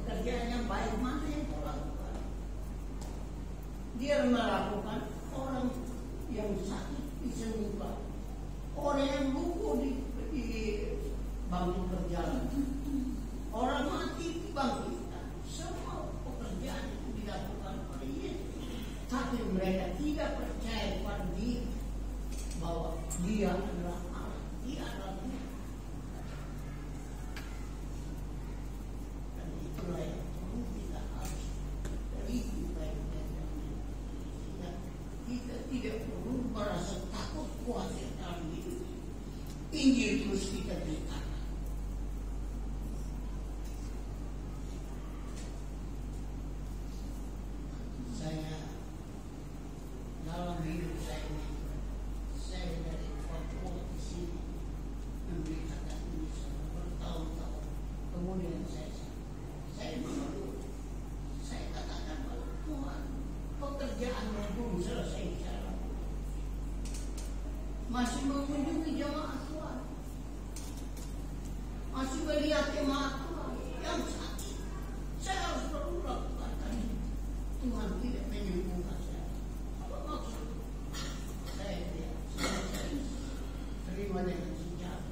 Pekerjaan yang baik mana yang kau lakukan? Dia melakukan orang yang sakit disembuhkan, orang yang lumpuh dibangun berjalan, orang mati dibangkitkan. Semua pekerjaan itu dilakukan oleh Yesus. Tapi mereka tidak percaya pada Dia bahwa Dia adalah Allah, Dia adalah Tuhan. Dan itulah yang perlu kita harus teliti baik-baik. Kita tidak perlu merasa takut khawatir dalam hidup. Injil terus kita beritakan. Saya dalam hidup saya ini, saya dari Papua ke sini memberitakan ini selama bertahun-tahun. Kemudian saya mengeluh. Saya katakan pada Tuhan, pekerjaanmu belum selesai secara masih mengunjungi jemaat Tuhan, masih melihat jemaat Tuhan yang sakit. Saya harus perlu lakukan tadi. Tuhan tidak menyembuhkan saya. Apa maksud? Saya tidak. Saya terima dengan sejarah.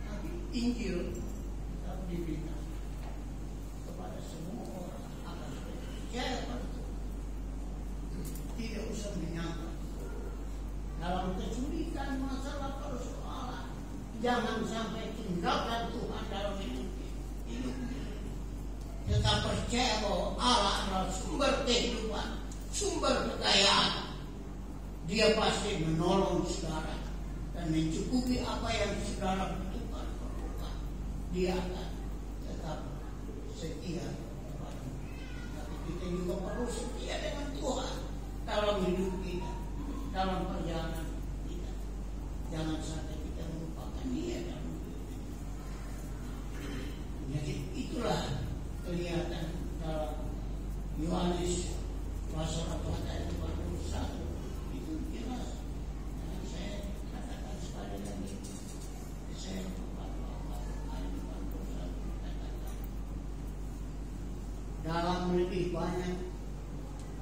Tapi Injil tetap diberitakan kepada semua orang akan percaya pada Tuhan. Tidak usah menyangka dalam kesulitan masalah persoalan. Jangan sampai tinggalkan Tuhan dalam hidup. Tetap percaya bahwa Allah adalah sumber kehidupan, sumber kekayaan. Dia pasti menolong saudara dan mencukupi apa yang saudara butuhkan. Dia akan tetap setia kepada-Mu. Tapi kita juga perlu setia dengan Tuhan dalam hidup kita, dalam perjalanan kita. Jangan sampai kita melupakan Dia dalam hidup kita. Jadi itulah kelihatan dalam Yohanes pasal 4 ayat 41 itu jelas. Dan saya katakan sekali lagi, saya ayat 41 katakan dalam lebih banyak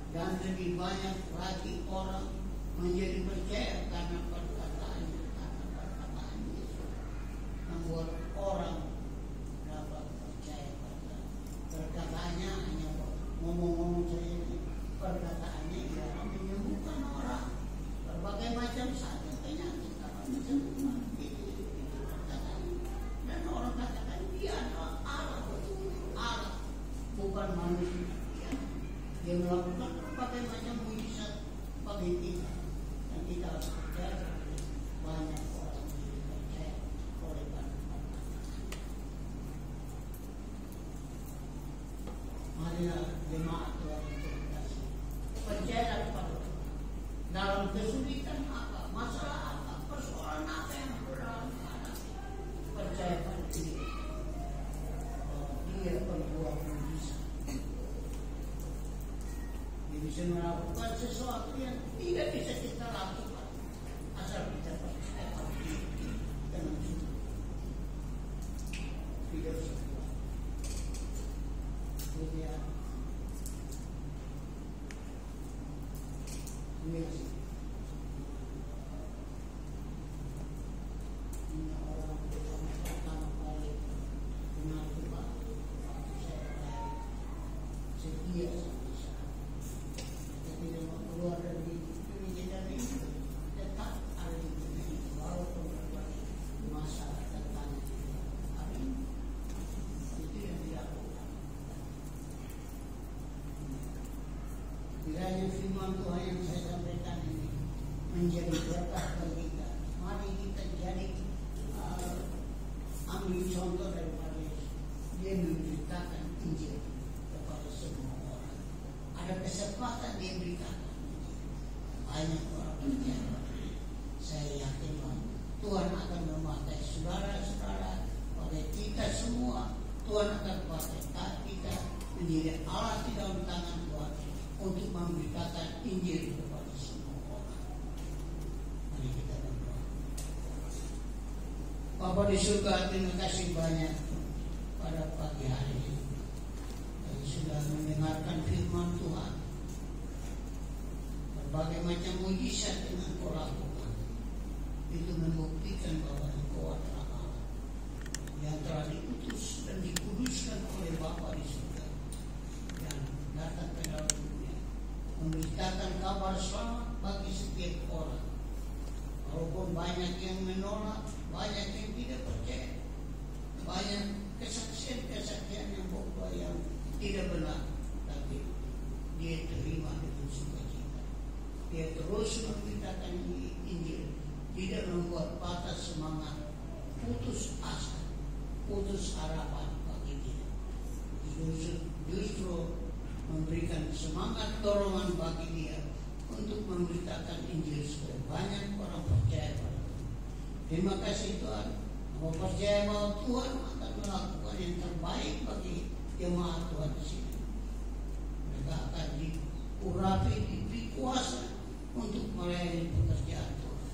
dan lebih banyak lagi orang menjadi percaya karena perkataan Yesus, membuat orang dapat percaya pada perkataannya. Hanya ngomong-ngomong saja ini, perkataannya dalam menyembuhkan orang berbagai macam sakit penyakit dalam menyembuhkan itu perkataan. Dan orang katakan Dia adalah Allah, Allah bukan manusia. Dia melakukan berbagai macam mujizat bagi kita, dan kita harus percaya. Banyak orang yang percaya oleh Tuhan. Marilah jemaat Tuhan terkasih, percayalah kepada Tuhan dalam kesulitan apa, masalah apa, persoalan apa yang berlalu hadapi. Percaya pada Dia. Dia berbuat mujizat. Dia bisa melakukan sesuatu yang tidak bisa kita lakukan asal kita percaya pada Dia dengan sungguh. Tidak usah kuat. Kemudian ini orang pertama kali kenal Tuhan, saya setia sama saya. Kita tidak mau keluar dari Tuhan akan memakai saudara-saudara, pakai kita semua. Tuhan akan pakai kita menjadi alat di dalam tangan Tuhan untuk memberitakan Injil kepada semua orang. Mari kita berdoa. Bapa di surga, terima kasih banyak pada pagi hari ini yang sudah mendengarkan firman Tuhan. Berbagai macam mujizat yang Engkau lakukan itu membuktikan bahwa Engkau adalah Allah yang telah diutus dan dikuduskan oleh Bapa di surga yang datang ke dalam dunia memberitakan kabar selamat bagi setiap orang. Walaupun banyak yang menolak, banyak yang tidak percaya, banyak kesaksian-kesaksian yang bohong yang tidak benar, tapi dia terima dengan sukacita. Dia terus memberitakan Injil, tidak membuat patah semangat, putus asa, putus harapan bagi dia. Justru memberikan semangat dorongan bagi dia untuk memberitakan Injil supaya banyak orang percaya pada Tuhan. Terima kasih Tuhan. Mau percaya bahwa Tuhan akan melakukan yang terbaik bagi jemaat Tuhan di sini. Mereka akan diurapi, diberi kuasa untuk melayani pekerjaan Tuhan.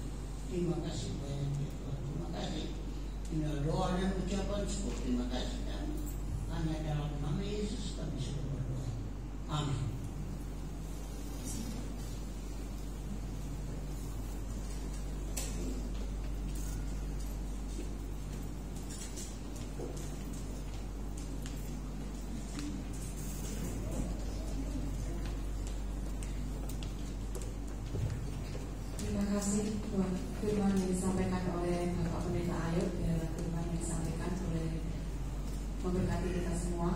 Terima kasih banyak ya Tuhan. Terima kasih. Inilah doa dan ucapan syukur. Terima kasih kami. Hanya dalam nama Yesus kami sudah berdoa. Amin. Terima kasih buat firman yang disampaikan oleh Bapak Pendeta Ayub, biarlah firman yang disampaikan oleh memberkati kita semua.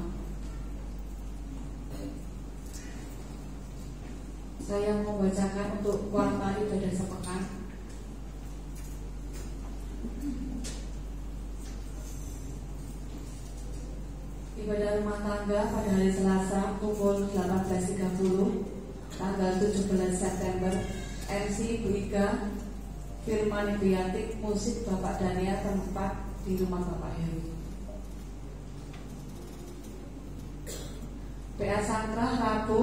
Saya mau membacakan untuk warta ibadah sepekan. Ibadah rumah tangga pada hari Selasa pukul 18.30 tanggal 17 September. MC Ibu Ika, firman Ibu Yantik, musik Bapak Daniel, tempat di rumah Bapak Heru. PA Sangkrah Rabu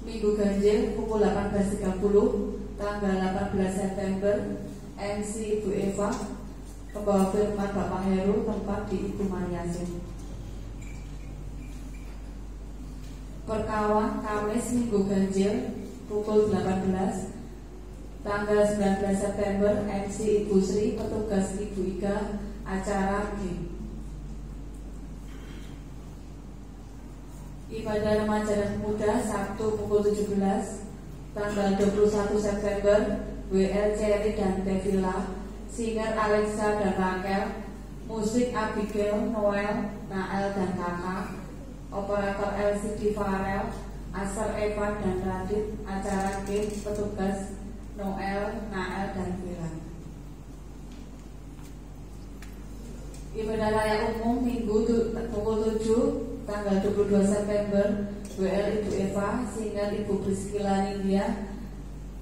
Minggu Ganjil pukul 18.30 tanggal 18 September. MC Ibu Eva, pembawa firman Bapak Heru, tempat di Ibu Mariasin. Perkawan Kamis Minggu Ganjil pukul 18 tanggal 19 September. MC Ibu Sri, petugas Ibu Ika, acara G. Ibadah remaja dan pemuda Sabtu pukul 17 tanggal 21 September. WL Cherry dan Devila, singer Alexa dan Raquel, musik Abigail, Noel, Nael dan Kakak, operator LCD Farel, Asar Evan dan Radit, acara G, petugas Noel, Nael dan Firan. Ibadah raya umum Minggu pukul 7 tanggal 22 September. WL Ibu Eva, singer Ibu Priscilla Nindya,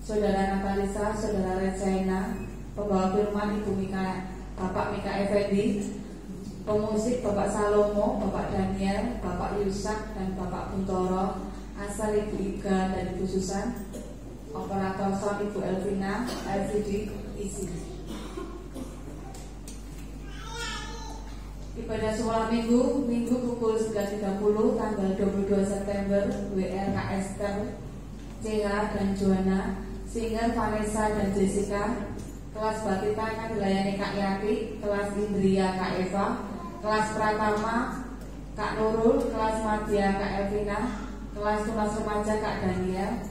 Saudara Natalisa, Saudara Recaina, pembawa firman Ibu Mika, Bapak Mika Effendi, pemusik Bapak Salomo, Bapak Daniel, Bapak Yusak dan Bapak Buntoro, asal Ibu Iga dan Ibu Susan, operator sound Ibu Elvina, LCD isi. Ibadah sekolah Minggu pukul 9.30 tanggal 22 September. WL Kak Esther, CH dan Joanna, singer Vanessa dan Jessica. Kelas Batita akan dilayani Kak Yati, kelas Indria Kak Eva, kelas Pratama Kak Nurul, kelas Madya Kak Elvina, kelas tunas remaja Kak Daniel,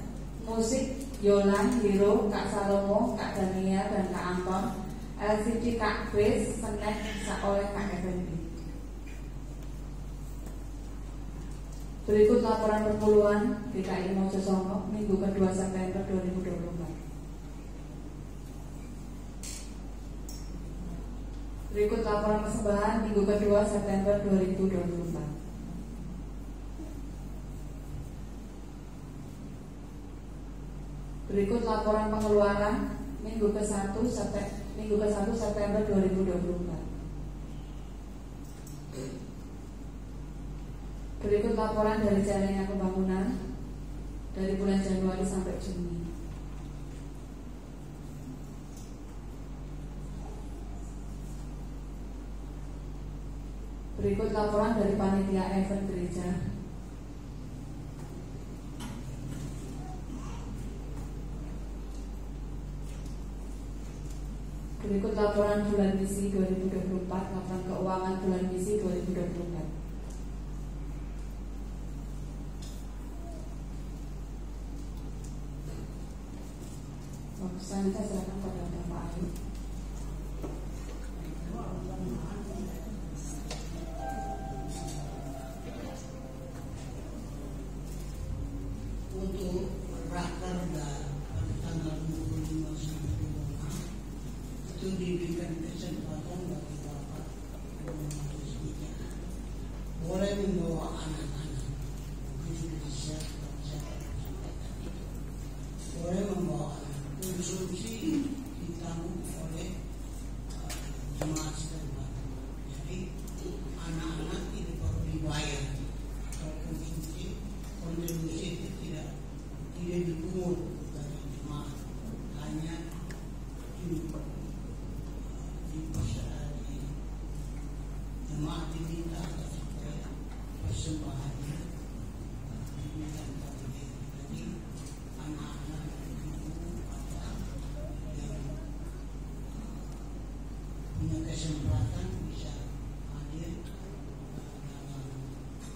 musik Yolan, Hiro, Kak Salomo, Kak Daniel dan Kak Anton, LCD Kak Grace, snack oleh Kak Effendi. Berikut laporan perpuluhan GKI Mojosongo Minggu kedua September 2024. Berikut laporan persembahan Minggu kedua September 2024. Berikut laporan pengeluaran Minggu ke-1 September 2024. Berikut laporan dari jalannya pembangunan dari bulan Januari sampai Juni. Berikut laporan dari panitia event gereja. Berikut laporan bulan misi 2024, laporan keuangan bulan misi 2024. Selanjutnya silakan pada Bapak Ayu. Untuk rakerda pada tanggal 25 sampai 26 itu diberikan kesempatan bagi Bapak dan majelis bicara boleh membawa anak-anak, mungkin sudah disiapkan boleh membawa anak. Konsumsi ditanggung oleh jemaat setempat. Jadi anak-anak tidak perlu dibayar atau kontribusi itu tidak dipungut dari jemaat, hanya jemaat diminta supaya persembahannya diminta kepada. Jadi anak-anak punya kesempatan bisa hadir dalam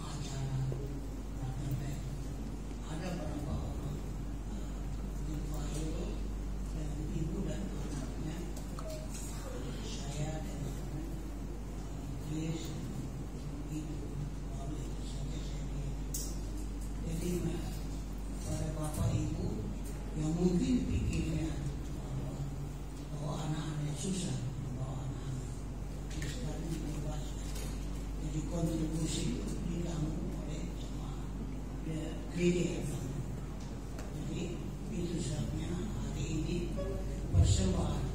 acara rakerda. Ada beberapa orang Pak dan ibu dan anaknya, saya dan Chris itu baru itu saja saya lihat. Jadi pada bapak ibu yang mungkin pikirnya bahwa anak-anaknya susah, jadi kontribusi itu ditanggung oleh jemaat gereja. Jadi itu sebabnya hari ini persembahan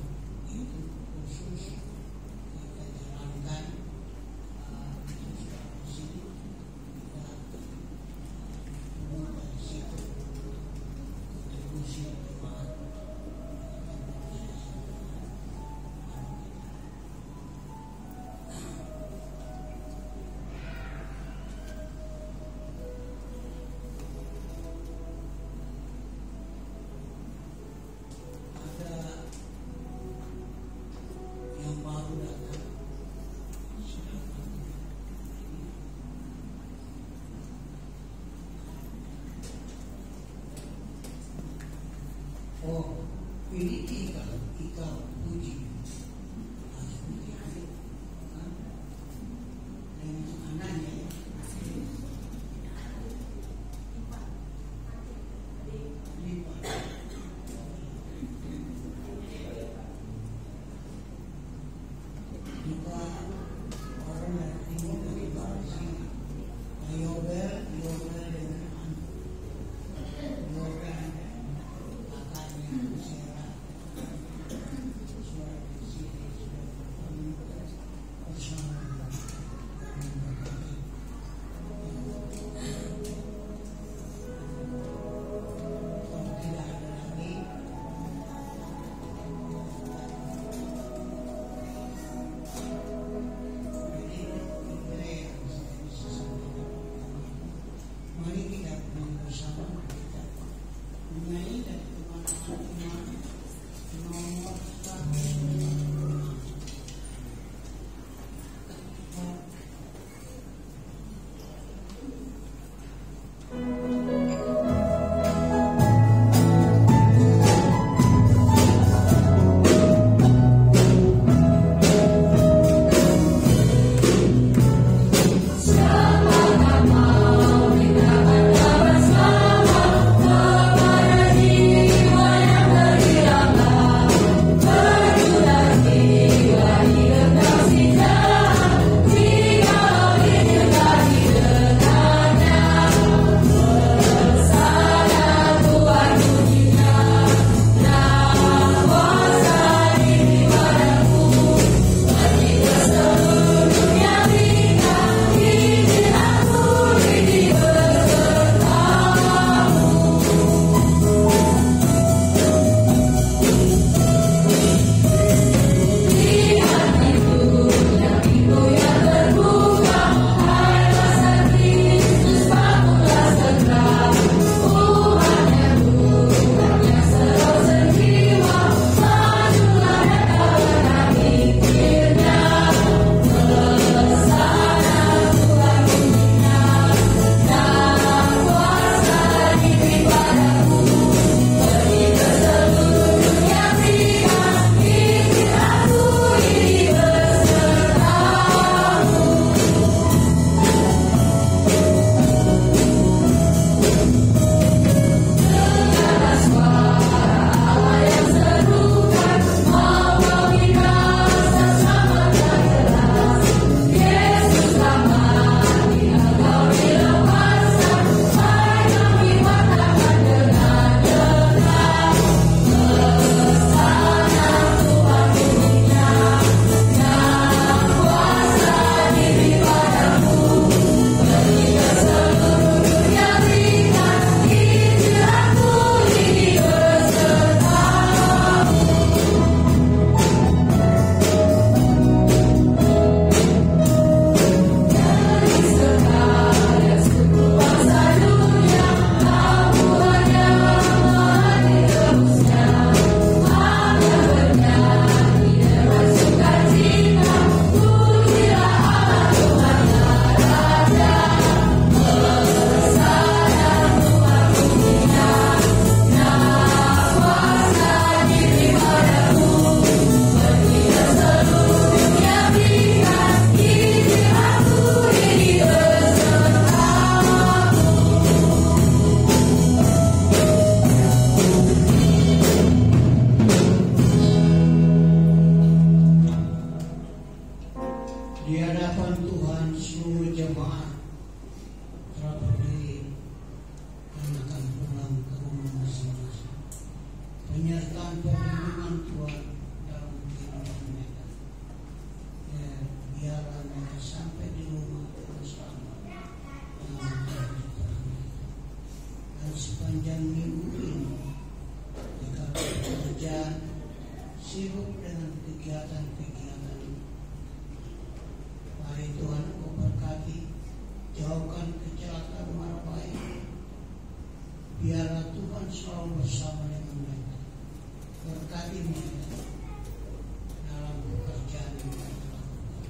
itu khusus kita jalankan. Itu sudah di sini kita dari situ kontribusi jemaat. Oh, ini Ika Puji dengan anaknya ya. Juga orang dari timur dari Bali, Yobel dengan Yobel kakaknya Sarah. jemaat telah berdiri dan akan pulang ke rumah masing-masing. Penyertaan perlindungan Tuhan dalam kehidupan mereka. Ya, biarlah mereka sampai di rumah dengan selamat dan sepanjang minggu ini jika pekerjaan sibuk dengan kegiatan-kegiatan, mari Tuhan Kau berkati, jauhkan kecelakaan mara baik. Biarlah Tuhan selalu bersama dengan mereka, berkati mereka dalam pekerjaan yang mereka lakukan.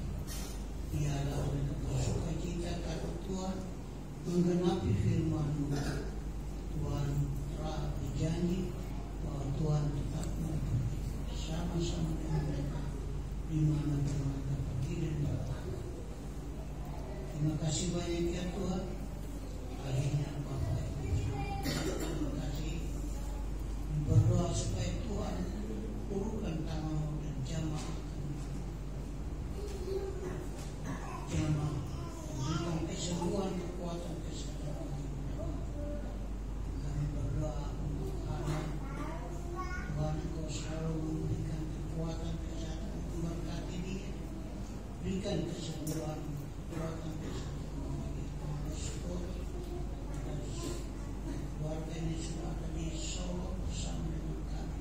Biarlah mereka bersukacita karena Tuhan menggenapi firman-Mu. Tuhan telah berjanji bahwa Tuhan tetap menemani sama-sama dengan mereka di mana mereka pergi dan berada. Terima kasih banyak ya Tuhan. Akhirnya Bapak Ibu, terima kasih. Berdoa supaya Tuhan urutkan tangan dan jamaah berikan kesembuhan, kekuatan, kesehatan. Kami berdoa untuk anak Tuhan, Engkau selalu memberikan kekuatan, kesehatan, memberkati dia, berikan kesembuhan, kekuatan, kesehatan bagi pengurus dan keluarga ini sudah ada di Solo bersama dengan kami.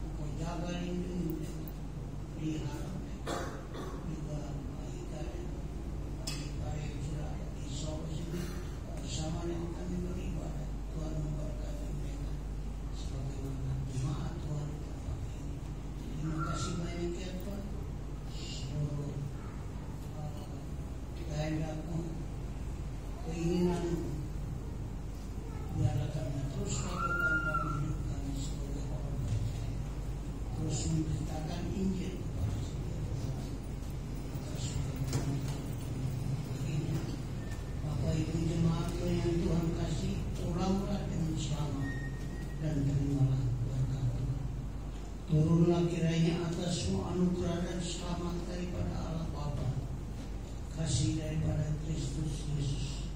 Engkau jaga, lindungi mereka, pelihara mereka, juga Ika dan Ika yang sudah ada di Solo sini bersama dengan kami beribadah. Tuhan memberkati mereka sebagaimana jemaat Tuhan pagi ini. Terima kasih banyak ya Tuhan. Seluruh kehendakmu, keinginanmu, biarlah kami terus lakukan dalam hidup kami sebagai orang percaya, terus memberitakan Injil kepada setiap orang. Terima kasih begini. Bapak Ibu jemaat yang Tuhan kasih, pulanglah dengan selamat dan terimalah berkat. Turunlah kiranya atasmu anugerah dan selamat daripada Allah Bapa, kasih daripada Kristus Yesus,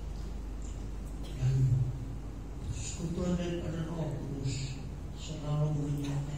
dan persekutuan daripada Roh Kudus selalu menyertai